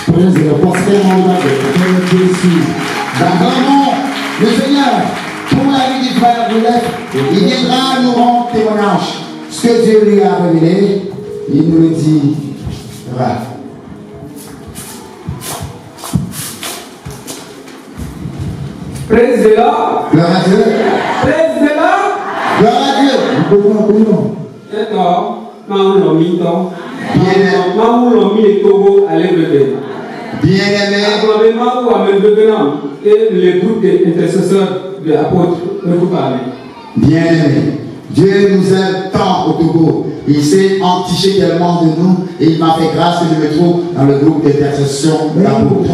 Prenez le portrait de Jésus. D'accord, le Seigneur, pour la vie du frère Boulette, il viendra nous rendre témoignage. Ce que Dieu lui a révélé, il nous le dit. Voilà. Praise the Lord. Gloire à Dieu. Praise the Lord. Gloire à Dieu. D'accord. Bien-aimé. Et le groupe d'intercesseurs de l'apôtre peut vous parler. Bien-aimé, Dieu nous aime tant au Togo. Il s'est entiché tellement de nous et il m'a fait grâce que je me trouve dans le groupe d'intercession d'apôtre.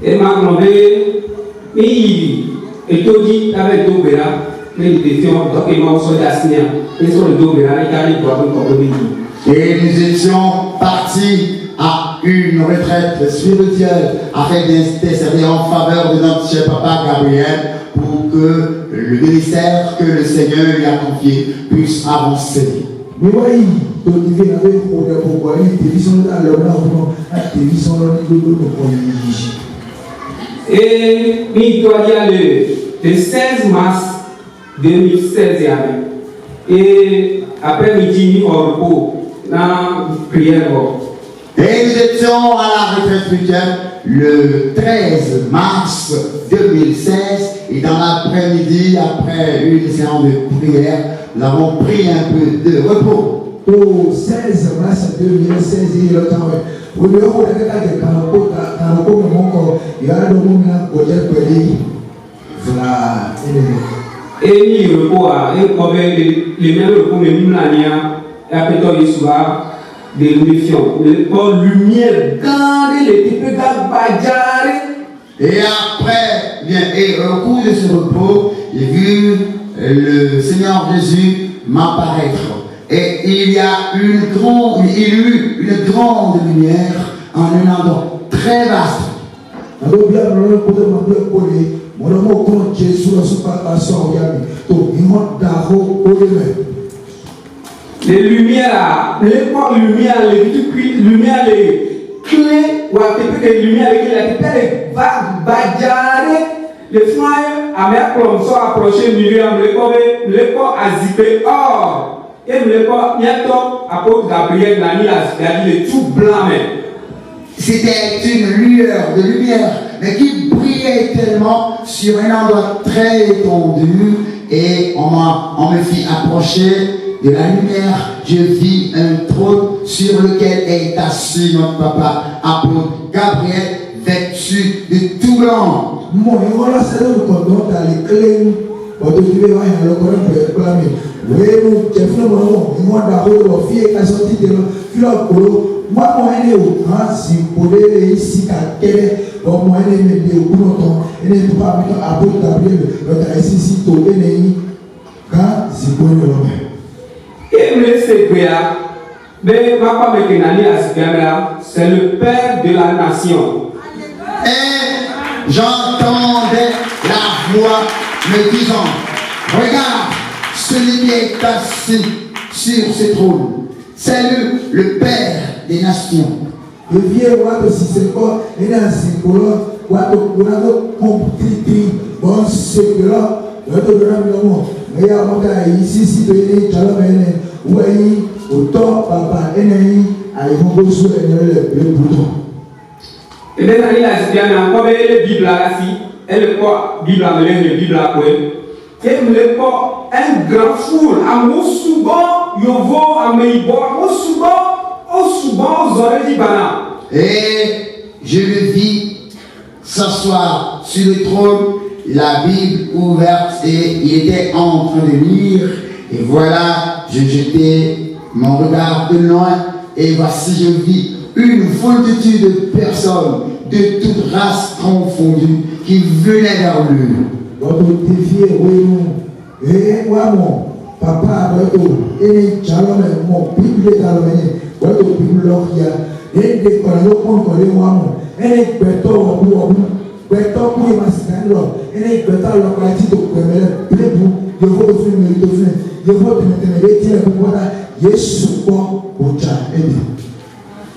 Et ma grand-mère, et tout dit avec Dobera, Et nous étions partis à une retraite spirituelle afin d'intercéder en faveur de notre cher papa Gabriel pour que le ministère que le Seigneur lui a confié puisse avancer. Et il doit y aller le 16 mars 2016 et après-midi, au repos, dans la prière. Et nous étions à la retraite spirituelle le 13 mars 2016 et dans l'après-midi, après une séance de prière, nous avons pris un peu de repos. Au 16 mars 2016, il y a le temps. Au lieu de faire et il repos et comme les mêmes repos, mais nous l'avons de l'émission, le lumière, garder les types de. Et après, bien, et au cours de ce repos, j'ai vu le Seigneur Jésus m'apparaître. Et il y a eu une grande lumière en un endroit très vaste. Les lumières, les lumières, les clés, ou à peu près les lumières, les badjarés, les flyers, à mes plans sont approchés, les corps à zipper or. Et les corps, bientôt, apôtre Gabriel, la nuit, il est tout blanc. C'était une lueur de lumière, mais qui brillait tellement sur un endroit très étendu. Et on me fit approcher de la lumière. Je vis un trône sur lequel est assis notre papa, apôtre Gabriel, vêtu de tout blanc. C'est le Père de la nation. Et j'entendais la voix me disant, regarde, celui qui est assis sur ce trône, c'est le Père des nations. Et bien, il a encore les Bibles là, et le corps, Bible à le Bible à quoi? Et le corps, un grand foule, à Moussouban, Yovo, à Meibo, à Moussouban, aux oreilles d'Ibana. Et je le vis s'asseoir sur le trône, la Bible ouverte, et il était en train de lire. Et voilà, je jetais mon regard de loin, et voici, je vis une foultitude de personnes de toute race confondue qui venaient vers lui.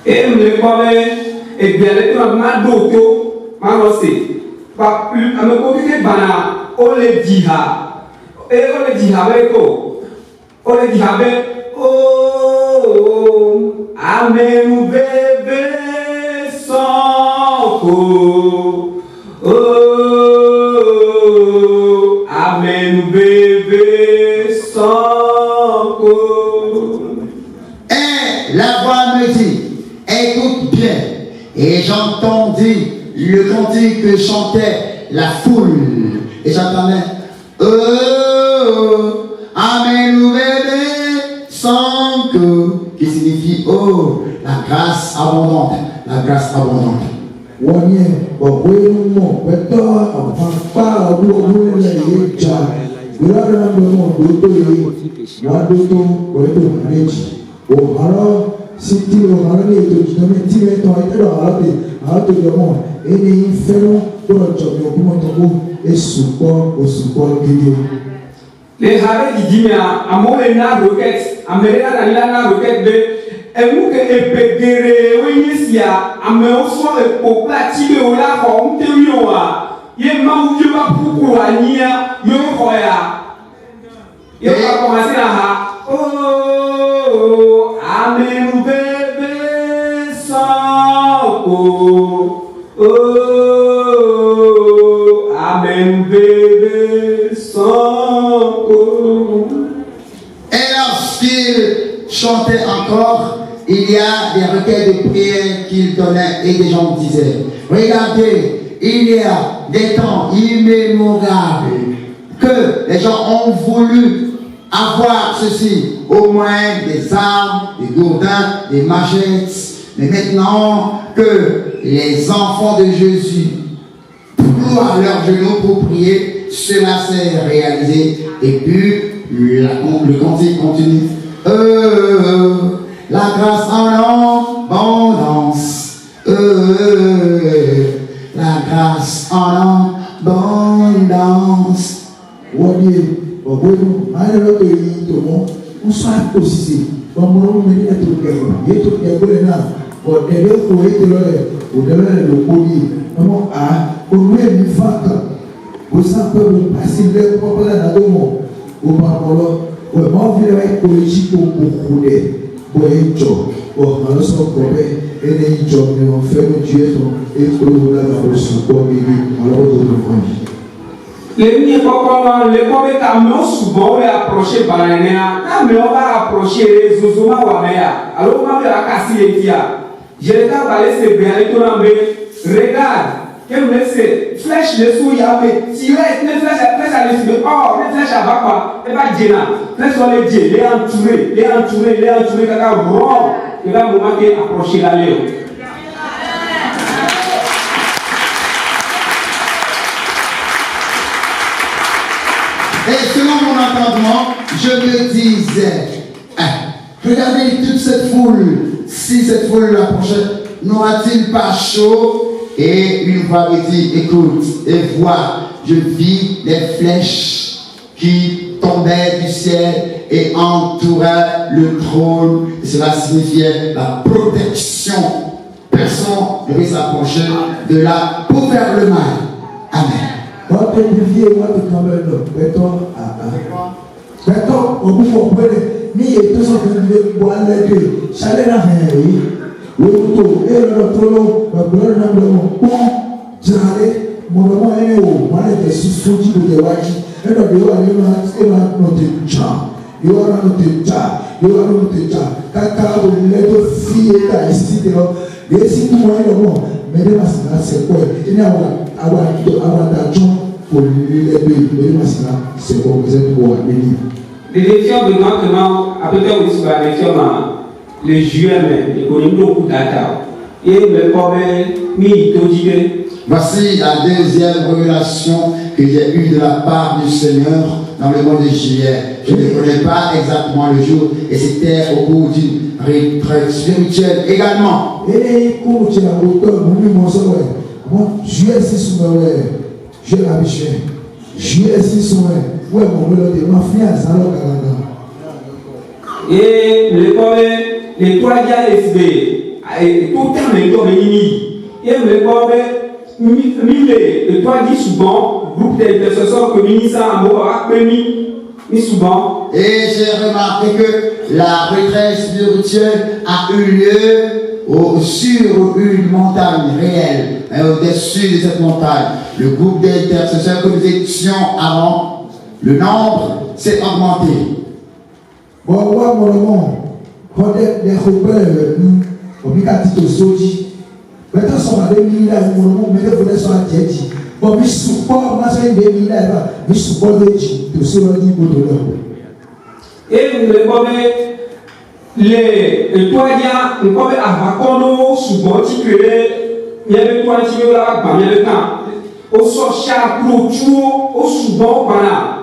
Et me connaît et bien les gens m'adoto m'annoncer pas plus à me compliquer bana on les dira et on les dira avec oh amen bébé sans oh amen bébé sans et la voix me dit, écoute bien. Et j'entendis le cantique que chantait la foule. Et j'entendais, oh, amen, bébé, sans que, qui signifie, oh, la grâce abondante, la grâce abondante. Les harés qui disent à mon requête, à mes na requête de et vous que épégéré oui ici à me reçoit au platine au la forme de yoa y ma ou va pour ania yo koya yo va commencer là oh amen bébé sans oh amen bébé sans et lorsqu'il chantait encore, il y a des requêtes de prière qu'il donnait et des gens disaient, regardez, il y a des temps immémorables que les gens ont voulu avoir ceci, au moins des armes, des gourdins, des machettes, mais maintenant que les enfants de Jésus plouent à leurs genoux pour prier, cela s'est réalisé et puis le cantique continue. La grâce en abondance, la grâce en abondance. Les miens papa les pauvres camions souvent approché par la néa quand on va approcher les zozoma wamea alors on va la casser les dia je regarde aller se bien et tout regarde quel laisse flèche les sous ya mais tirer les flèches à l'esprit oh les flèches à bas et pas djena flèche sur les dieux les entourer caca rond et là moment qui approcher la léo. Et selon mon entendement, je me disais, regardez toute cette foule, si cette foule approchait, n'aura-t-il pas chaud? Et une voix me dit, écoute et vois, je vis les flèches qui tombaient du ciel et entouraient le trône. Et cela signifiait la protection. Personne ne peut s'approcher de là pour faire le mal. Amen. Les défiants de maintenant, après aussi la défiant les juillet, les connus beaucoup d'attard. Et le problème, voici la deuxième révélation que j'ai eue de la part du Seigneur dans le mois de juillet. Je ne connais pas exactement le jour et c'était au cours d'une retraite spirituelle également. Et le problème, les trois gars SB, tout le temps, les trois et le problème, les trois dit souvent, groupe d'intercesseurs que ministre a mis souvent. Et j'ai remarqué que la retraite spirituelle a eu lieu sur une montagne réelle, au-dessus de cette montagne. Le groupe d'intercesseurs que nous étions avant, le nombre s'est augmenté. Et le problème, les toits, le problème à Bakono, souvent, il y a le toit qui est là, il y a le temps. Au sort, au souvent, voilà.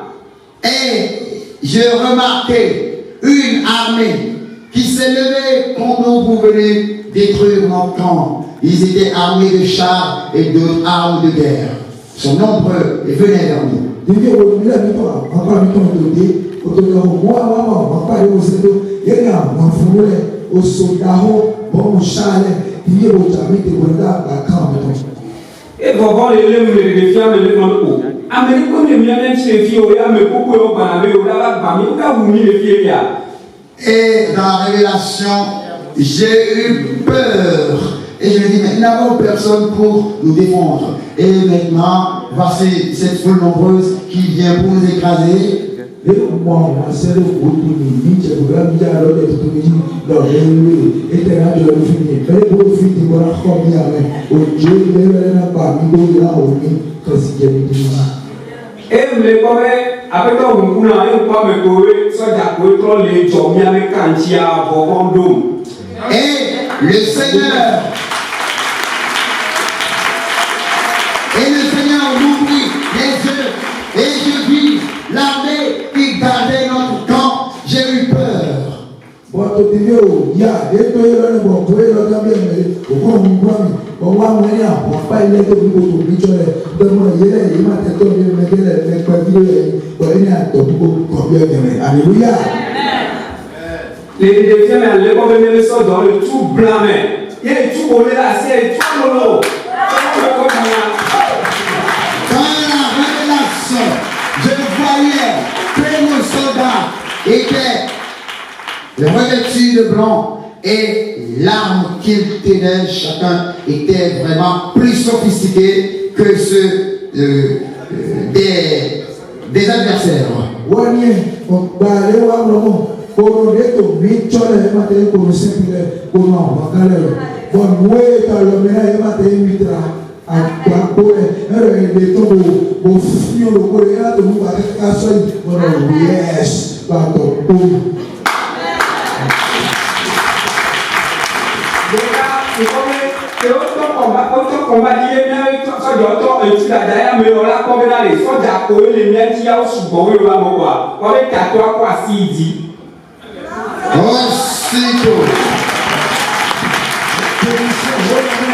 Et je remarquais une armée qui s'est levée contre nous pour venir détruire notre camp. Ils étaient armés de chars et d'autres armes de guerre. Ils sont nombreux et venaient vers nous. Et bon, les défiants, les gens, Amérique, comme les miens, les filles, mais beaucoup de gens, et dans la révélation, j'ai eu peur. Et je me dis, mais nous n'avons personne pour nous défendre. Et maintenant, voici cette foule nombreuse qui vient pour nous écraser. Et les communs, avec un coup, là, il faut me courir, soit d'accord, les gens, il y a des cantiers, vos Et le Seigneur m'ouvrit les yeux et je vis l'armée qui gardait notre camp. J'ai eu peur. Alléluia. Les défiants, les communs sont dans le tout blanc, mais il y a tout volé là, c'est tout lolo. Dans la révélation, je voyais que nos soldats étaient revêtus de blanc et l'arme qu'ils tenaient chacun était vraiment plus sophistiquée que ceux des adversaires.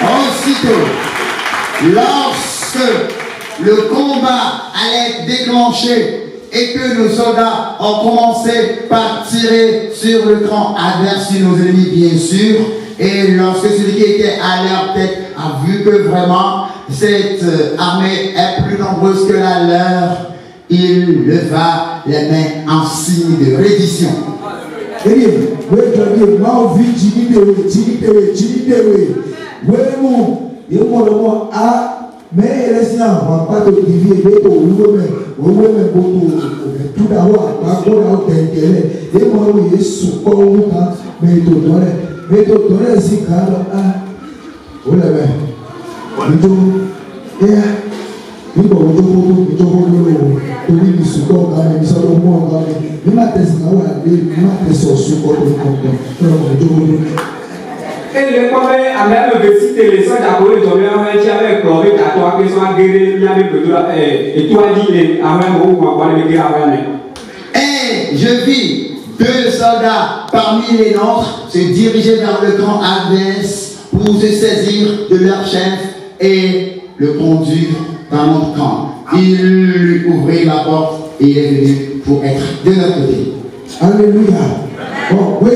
Aussitôt, lorsque le combat allait déclencher et que nos soldats ont commencé par tirer sur le camp adverse, sur nos ennemis bien sûr, et lorsque celui qui était à leur tête a vu que vraiment cette armée est plus nombreuse que la leur, il leva les mains en signe de reddition. Et les communs, à même citer les soldats pour les hommes, avec Chloé, à toi, qui sont guéris, il y avait plutôt, et toi, dit, à même où on va les guérir. Et je vis deux soldats parmi les nôtres se diriger vers le camp adverse pour se saisir de leur chef et le conduire dans notre camp. Il lui ouvrit la porte et il est venu pour être de notre côté. Alléluia. Bon, oui,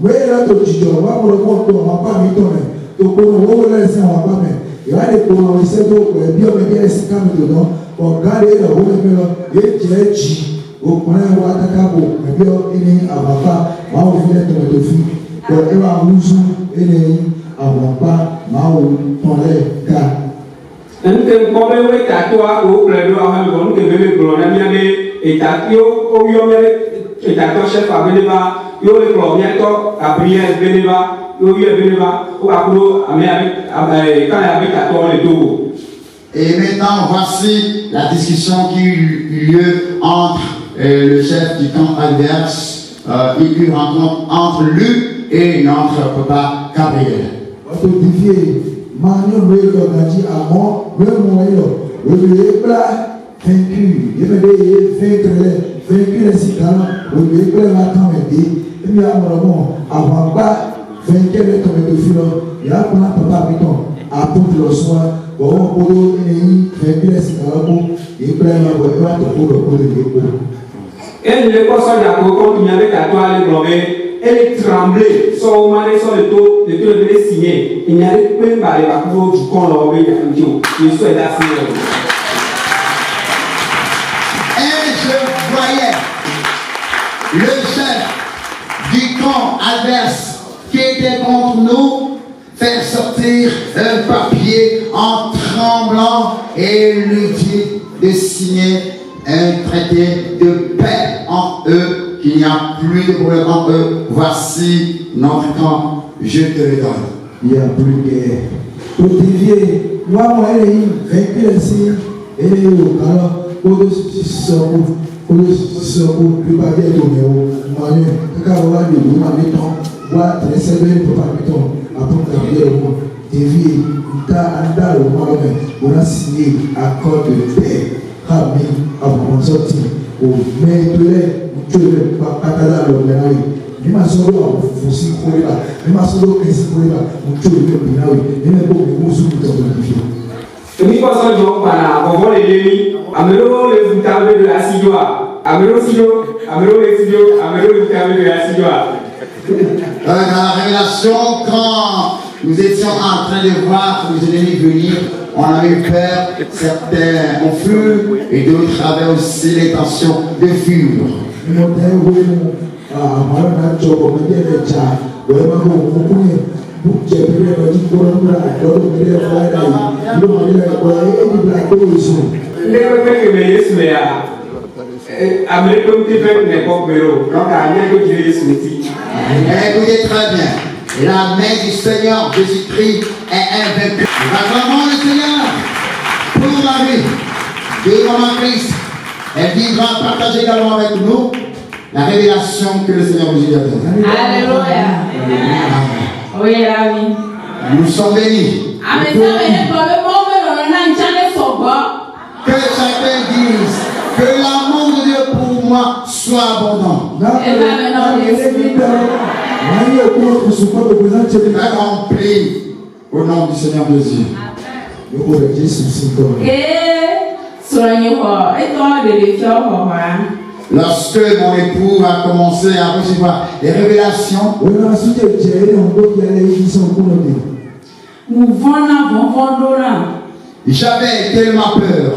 là, tu dis, on va pour le compte, on va pas m'y donner. Donc, on va laisser, on va pas mettre. Il y a des colons, c'est donc, bien, mais bien, c'est comme dedans. On garde le haut, mais il y a dit, au point où on a attaqué, mais bien, il est à ma part, moi, on vient de me fille. Donc, il va nous jouer, il est à ma part, moi, on est gars. Nous sommes comme les tatouages au plaidoyer, nous devons les coloniser et tatouer au et tatouer chef à Bénéva, yo les coloniser à Brielle Bénéva, yo y est Bénéva, ou à Polo, quand il y avait tatoué les dos. Et maintenant, voici la discussion qui eut lieu entre le chef du camp adverse, il eut rencontre entre lui et notre papa Gabriel. vaincu. Il m'a dit, vaincu les citadins, au lieu de la camédie, il y a un moment, avant bas, vaincu les tomates, il y a un papa habitant, à pour le soir, bon, pour vaincu les citadins, il prend la voiture pour le dépôt. Et le poisson d'Akoko, il y avait qu'à toi aller globé, elle tremblait, son mari, son leto, le tour de signer. Il n'y avait pas de barrière pour du con, l'homme, il souhaite assigner. Et je voyais le chef du camp adverse qui était contre nous faire sortir un papier en tremblant et lui dire de signer un traité de paix en eux, qu'il n'y a plus de problème en eux. Voici notre camp, je te le donne. Il n'y a plus de guerre. Pour dévier, moi, elle est vaincu ainsi, elle est au calme, pour le secours, le papier est tourné au moyen, car on va lui demander ton, boire très sévère pour pas que ton, après t'appeler au monde, dévier, t'as le moment, on a signé accord de paix. Kami avant sorti au maître tu le patala le menaï ni ma solo fusi kola ni ma solo kesi kola tu le menaï ni me ko me musu to de Ni poisson d'eau, on voit les demi, amelo les tables de la Sidoa, amelo Sido, amelo les Sido, amelo les tables de la Sidoa. Dans la révélation, quand nous étions en train de voir les ennemis venir, on avait eu peur, certains ont fui et d'autres avaient aussi l'intention de fuir. Écoutez très bien. La main du Seigneur Jésus-Christ est invaincue. Acclamons le Seigneur pour la vie de Maman Christ. Elle viendra partager également avec nous la révélation que le Seigneur Jésus a donnée. Alléluia. Oui, la vie. Nous sommes bénis. Que chacun dise que l'amour de Dieu pour moi soit abondant. Accompli au nom du Seigneur Jésus. Lorsque mon époux a commencé à recevoir les révélations, j'avais tellement peur.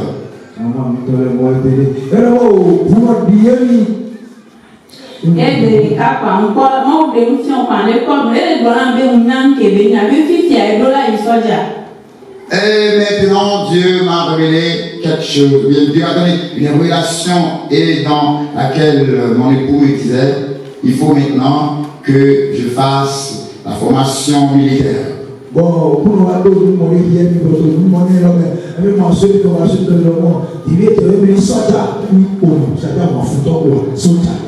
Et maintenant, Dieu m'a révélé quelque chose. Dieu a donné une révélation et dans laquelle mon époux me disait, il faut maintenant que je fasse la formation militaire. Bon, pour nous avoir nous mourir bien, nous mourir là, mais mentionner que la suite de l'homme, il est devenu soldat, nous, ça doit m'en foutre, soldat.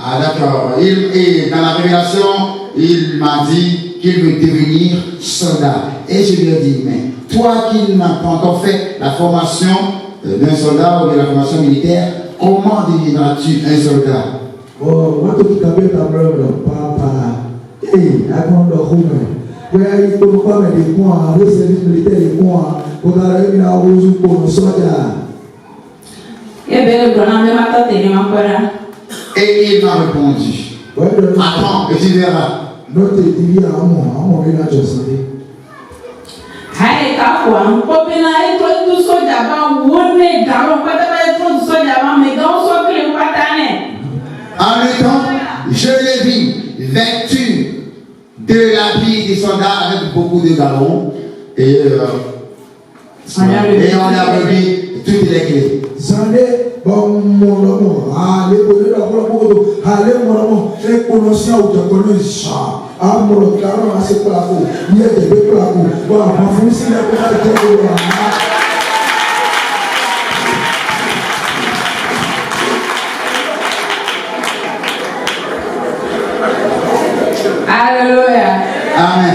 Ah d'accord. Et dans la révélation, il m'a dit qu'il veut devenir soldat. Et je lui ai dit, mais toi qui n'as pas encore fait la formation d'un soldat ou de la formation militaire, comment deviendras-tu un soldat? Oh, moi, tout à fait, papa. Eh, avant le romain. Oui, il faut pas mettre des points, le service militaire, des points, pour arriver à Rousseau pour le soldat. Et il m'a répondu, attends, et tu verras. Notre divine amour, il a juste dit. En même temps, je l'ai vu vêtu de l'habit des soldats avec beaucoup de galons et on a remis toutes les clés. Bon, mon allez, allez, mon et connaissez où tu connais ça. Ah, mon carreau, c'est pas la peau. Il y a des bébés la peau. Bon, ma fille, c'est la peau. Alléluia. Amen.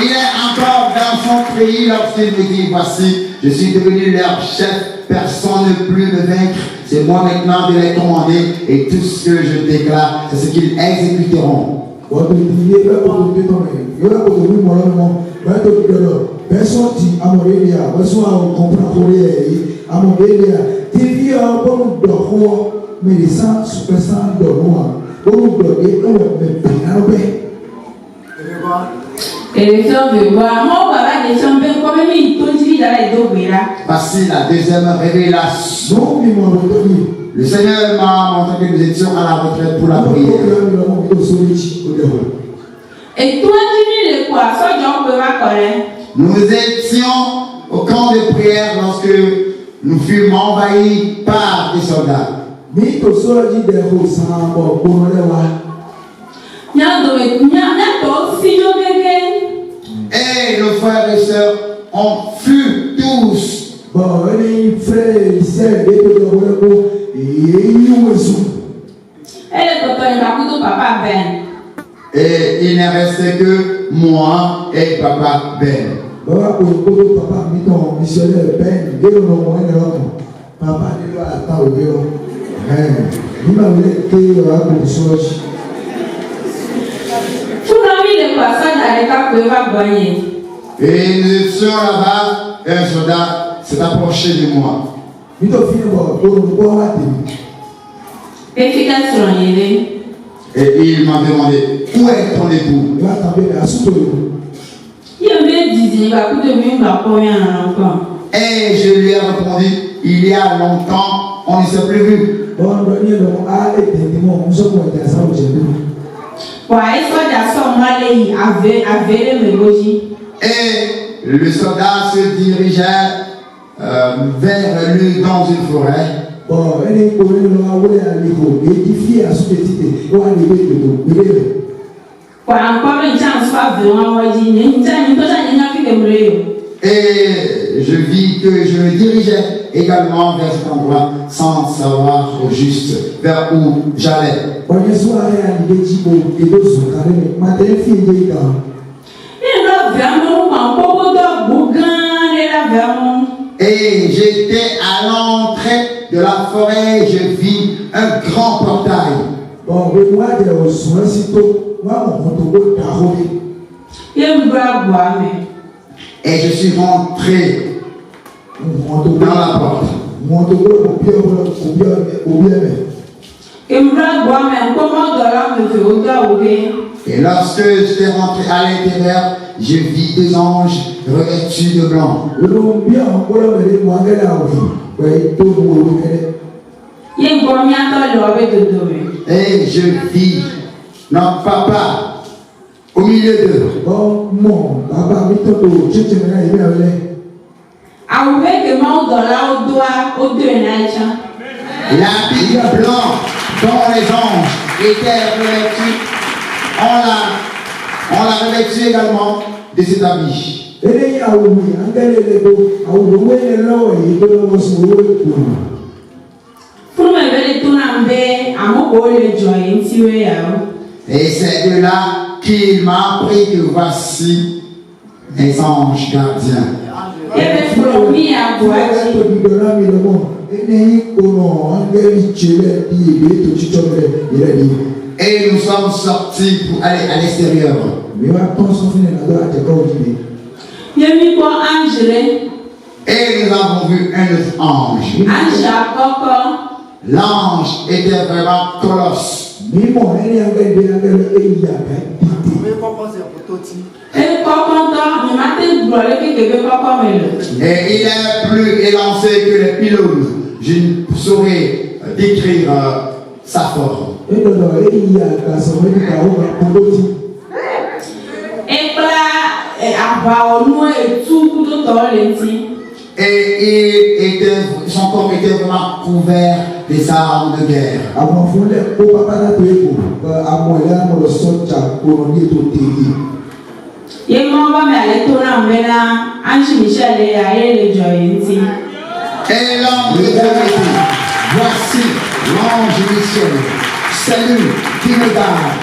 Il est encore dans son pays lorsqu'il me dit, voici, je suis devenu leur chef, personne ne peut me vaincre, c'est moi maintenant de les commander, et tout ce que je déclare, c'est ce qu'ils exécuteront. Voici la deuxième révélation. Le Seigneur m'a montré que nous étions à la retraite pour la prière. Et toi, Nous étions au camp de prière lorsque nous fûmes envahis par des soldats. Et nos frères et sœurs ont fui tous. Et il ne restait que moi et Papa Ben. Et nous étions là-bas, et un soldat s'est approché de moi. Et il m'a demandé, où est ton époux? Et je lui ai répondu, il y a longtemps, on ne s'est plus vu. Et le soldat se dirigeait vers lui dans une forêt. Et je vis que je me dirigeais également vers cet endroit sans savoir au juste vers où j'allais. Et j'étais à l'entrée de la forêt, je vis un grand portail. Et je suis rentré dans la porte. Et lorsque j'étais rentré à l'intérieur, je vis deux anges revêtus de blanc. Et je vis notre papa au milieu d'eux. L'habit blanc dont les anges étaient revêtus, on l'a revêtu également de cet habit. Et c'est de là qu'il m'a appris que voici mes anges gardiens. Et nous sommes sortis pour aller à l'extérieur. Et nous avons vu un autre ange. L'ange était vraiment colosse. Et il est plus élancé que les pylônes. Je ne saurais décrire sa forme. Et son corps était vraiment couvert des armes de guerre. Et l'ange de Dieu dit, voici l'ange Michel, c'est lui qui me garde.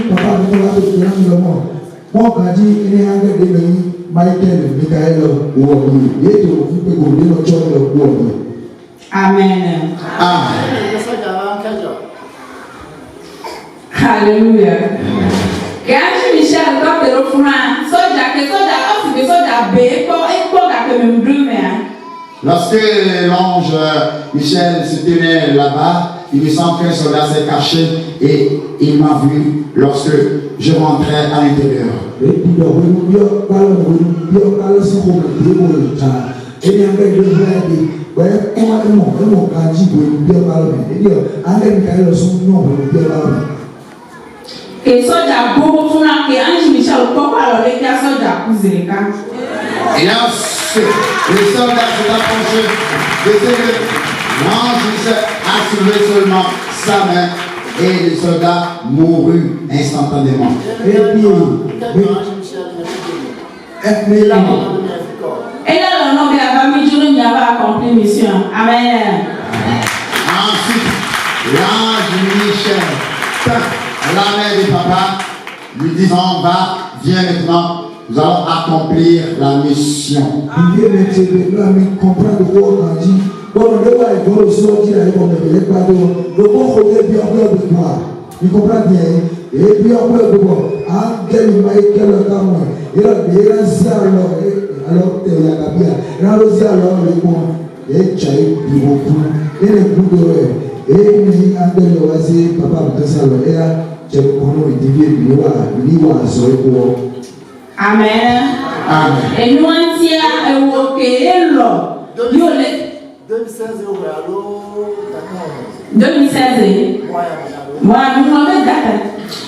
papa mi wá tó ti rán mi lọ́mọ wọ́n kàn jí ní ángẹ́lì lẹ́yìn Michael Mikael wọ̀ọ̀dù yéètò fún pé kò dé lọ́jọ́ lọ wọ̀ọ̀dù. Amen. Amen. Hallelujah. Gàtí Michel dọ́kítà fúnra sọ́jà ké sọ́jà ọ̀sìnkè sọ́jà bẹ́ẹ̀ kọ́ gàpẹ́ mi dùn mẹ́. Lorsque l'ange Michel se tenait là-bas, il me semble qu'un soldat s'est caché et il m'a vu lorsque je rentrais à l'intérieur. Et sọ́jà gbogbo fúnra ké Ange Michel kọ́kọ́ àlọ́ lé kí á sọ́jà kú zèrèká. Et là, le soldat s'est approché de Seigneur. L'ange Michel a soulevé seulement sa main et le soldat mourut instantanément. Et là, le nom de la famille Jules n'y avait accompli mission. Amen. Ensuite, l'ange Michel tape la main de papa, lui disant, va, viens maintenant, nous allons accomplir la mission. Il comprend bien. Et puis après, Angel Michael Kamon, il a alors tu es là, il a osé alors le bon, et Tchaï, du beaucoup, et le coup de et Angel Oasi, papa, de Salon, et là, tu es pour nous, il devient l'Iwa, sur le cours. Amen. Amen. Et nous, on tient un woké, là. 2016. Moi, nous m'avons d'accord.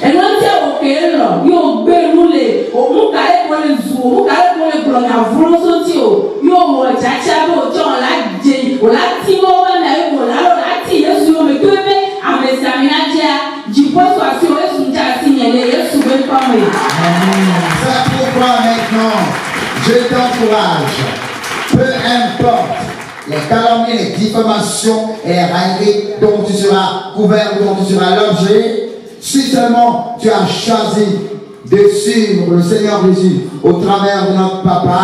Et nous tient woké, là. Yo, béroulé, au moukalé pour les zou, au moukalé pour les blocs, à voulons sortir. Yo, moi, tchachabo, tchon, la djé, ou la timo, on a eu, on a tiré sur le cube, à mes aminadia, du poids soit sur le soutien signalé, et souvent pas moi. C'est pourquoi maintenant, je t'encourage, peu importe les calomnies, les diffamations et les railleries dont tu seras couvert, dont tu seras l'objet, si seulement tu as choisi de suivre le Seigneur Jésus au travers de notre papa,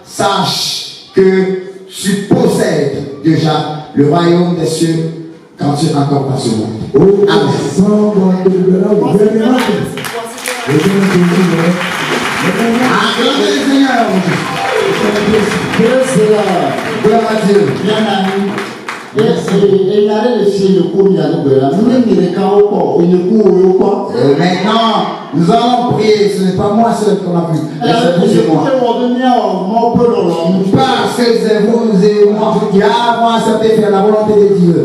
sache que tu possèdes déjà le royaume des cieux quand tu es encore pas sur le monde. Amen. Acclamez le Seigneur. Gloire à Dieu. Maintenant, nous allons prier. Ce n'est pas moi seul qu'on a vu. C'est moi. Parce que c'est vous et moi qui avons accepté faire la volonté de Dieu.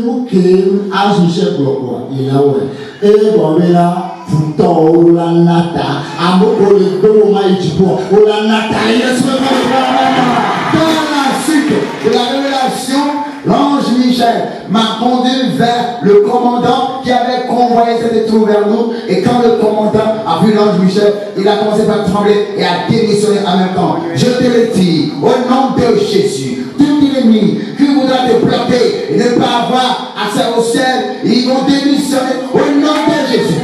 Nous qui Ange Michel Bloko, il a ouais. Et bon, là, pourtant, on l'a nata, à beaucoup de deux on l'a nata, Dans la suite de la révélation, l'ange Michel m'a conduit vers le commandant qui avait convoyé cette tour vers nous. Et quand le commandant a vu l'ange Michel, il a commencé par trembler et à démissionner en même temps. Je te le dis, au nom de Jésus, tout ennemi qui voudra te bloquer et ne pas avoir accès au ciel, ils vont démissionner au nom de Jésus.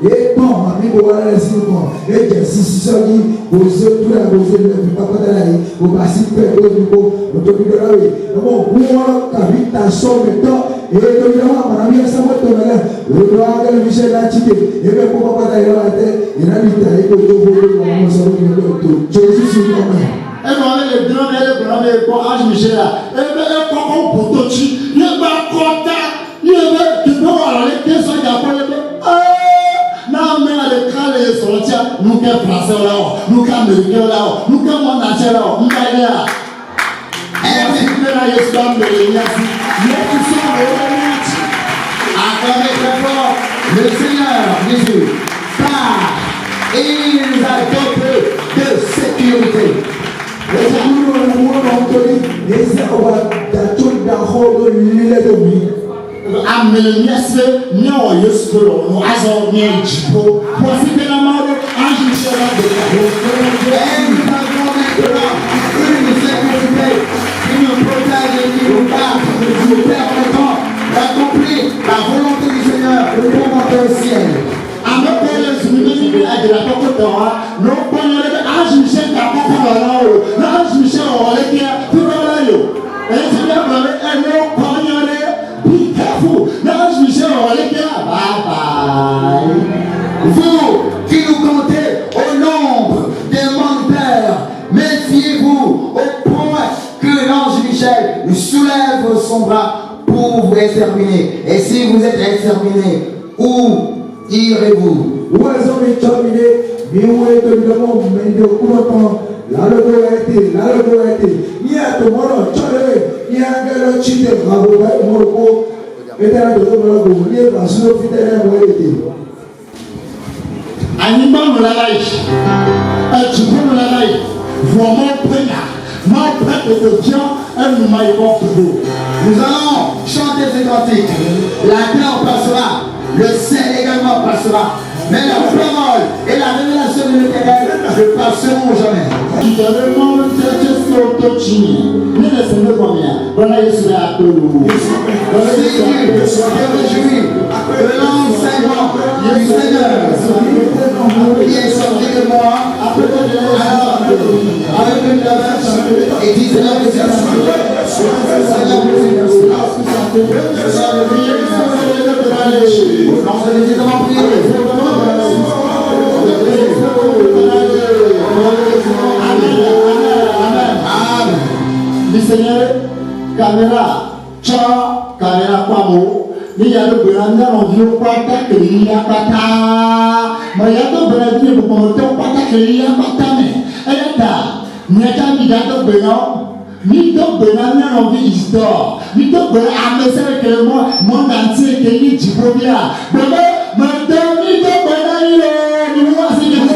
Et bon, ma vie, vous allez laisser le bon. Et que si ça dit, vous êtes tout là, vous êtes là, vous pas là, vous passez près de vous, vous devez là, oui. Bon, vous avez ta somme de temps, et évidemment, mon ami, ça va te mettre, vous doit avoir le Michel là, et même pour pas d'ailleurs la tête, il a dit, et que vous voulez, on s'en va tout. Jésus, c'est comme ça. Et bon, les deux, les bon, Ange Michel là, et bien, comment pour toi, tu n'es pas content, tu peux avoir les pieds sur la poêle, non, mais l'écran, les sorties, nous qui sommes français là, nous qui sommes américains là, nous qui sommes monde entier là, nous qui sommes là. Et puis, nous sommes là, nous sommes là, Acclamez très fort le Seigneur Jésus, car il nous a doté de sécurité. Ameleniase, Nio, Yosco, Azor, Nien, Chipo, Possiblement, Ange Michel, Et nous avons maintenant une sécurité qui nous protège et qui nous garde, nous permettant d'accomplir la volonté du Seigneur pour monter au ciel. Avec les humains, à la porte non pas Ange Michel, la porte Ange Michel, on va les dire, tout le monde. Et c'est bien, be careful. Ange Michel, on va les dire, bye bye. Vous qui nous comptez au nombre des menteurs, méfiez-vous au point que l'ange Michel nous soulève son bras pour vous exterminer. Et si vous êtes exterminés, où irez-vous? Où est-ce que vous terminé? Mais où est-ce que nous avons mis de coups là le go été, ni à tout le monde, ni à quel autre chité, bravo, Morocco, et là de l'autre, ni à ce que vous avez. Animal me la life, tu peux me la life, vraiment prenant, ma prête de bien, un maillot pour vous. Nous allons chanter ces cantiques. La terre passera, le ciel également passera, mais la parole et la révélation de l'Éternel ne passeront jamais. Réjouis de l'enseignement du Seigneur qui est sorti de moi avec une verse et dit Seigneur, le Seigneur, caméra, caméra, pas mot. Il y a le Béranda, on dit au pata que il y a pata. Mais il y a le Béranda, pour commenter au pata que il y a pata. Mais elle est là. Il y a qu'un bidon Béranda. Ni de Béranda, on dit histoire. Ni de Béranda, à me faire que le monde entier qui est du Bobia. Mais maintenant, ni de Béranda, il est. Nous, c'est que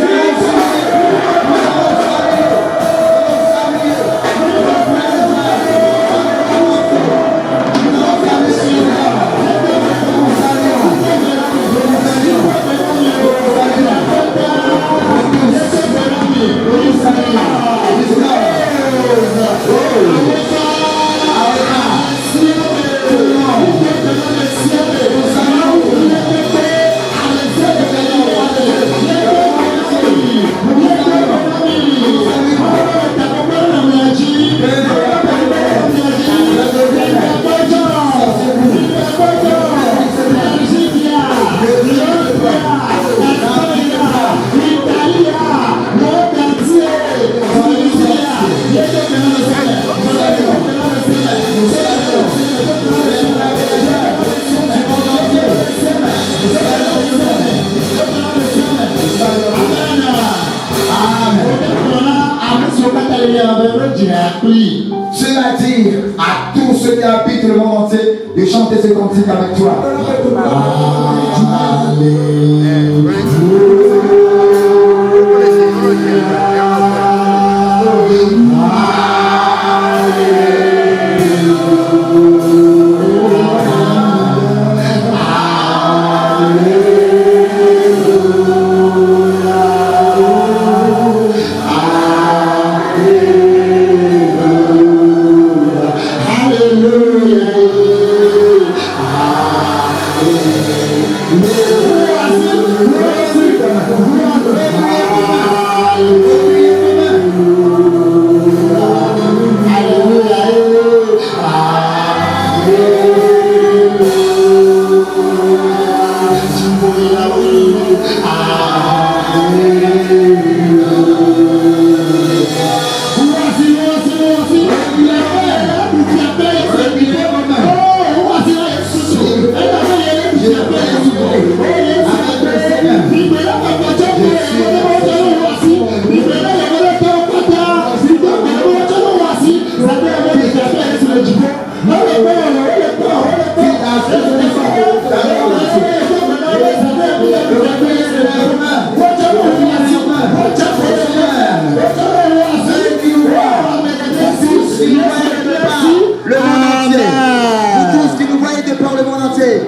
cela dit à tous ceux qui habitent le monde entier de chanter ce cantique avec toi. Hallelujah.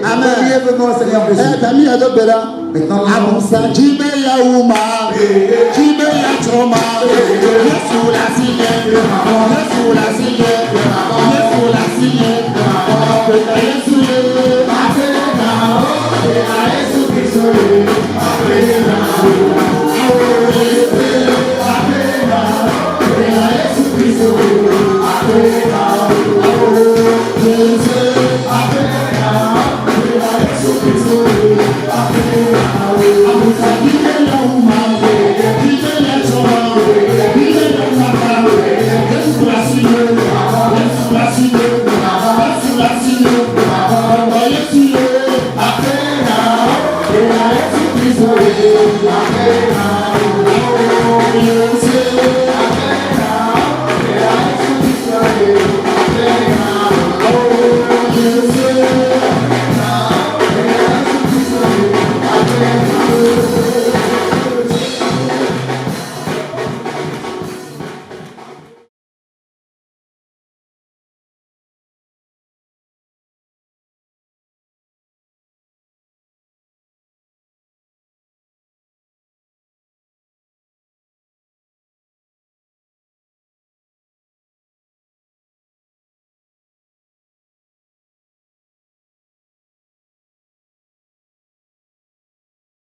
Amen. Priez vraiment, Seigneur Jésus. Tami Adobera. Maintenant, Abusa Jibe ya uma, Jibe ya choma, Yesu la siye, Yesu la siye, Yesu la siye, Yesu le, Apena, Yesu Kristo le, Apena, Yesu Kristo le, Apena, Yesu, Apena, Yesu Kristo le, Apena. Apena,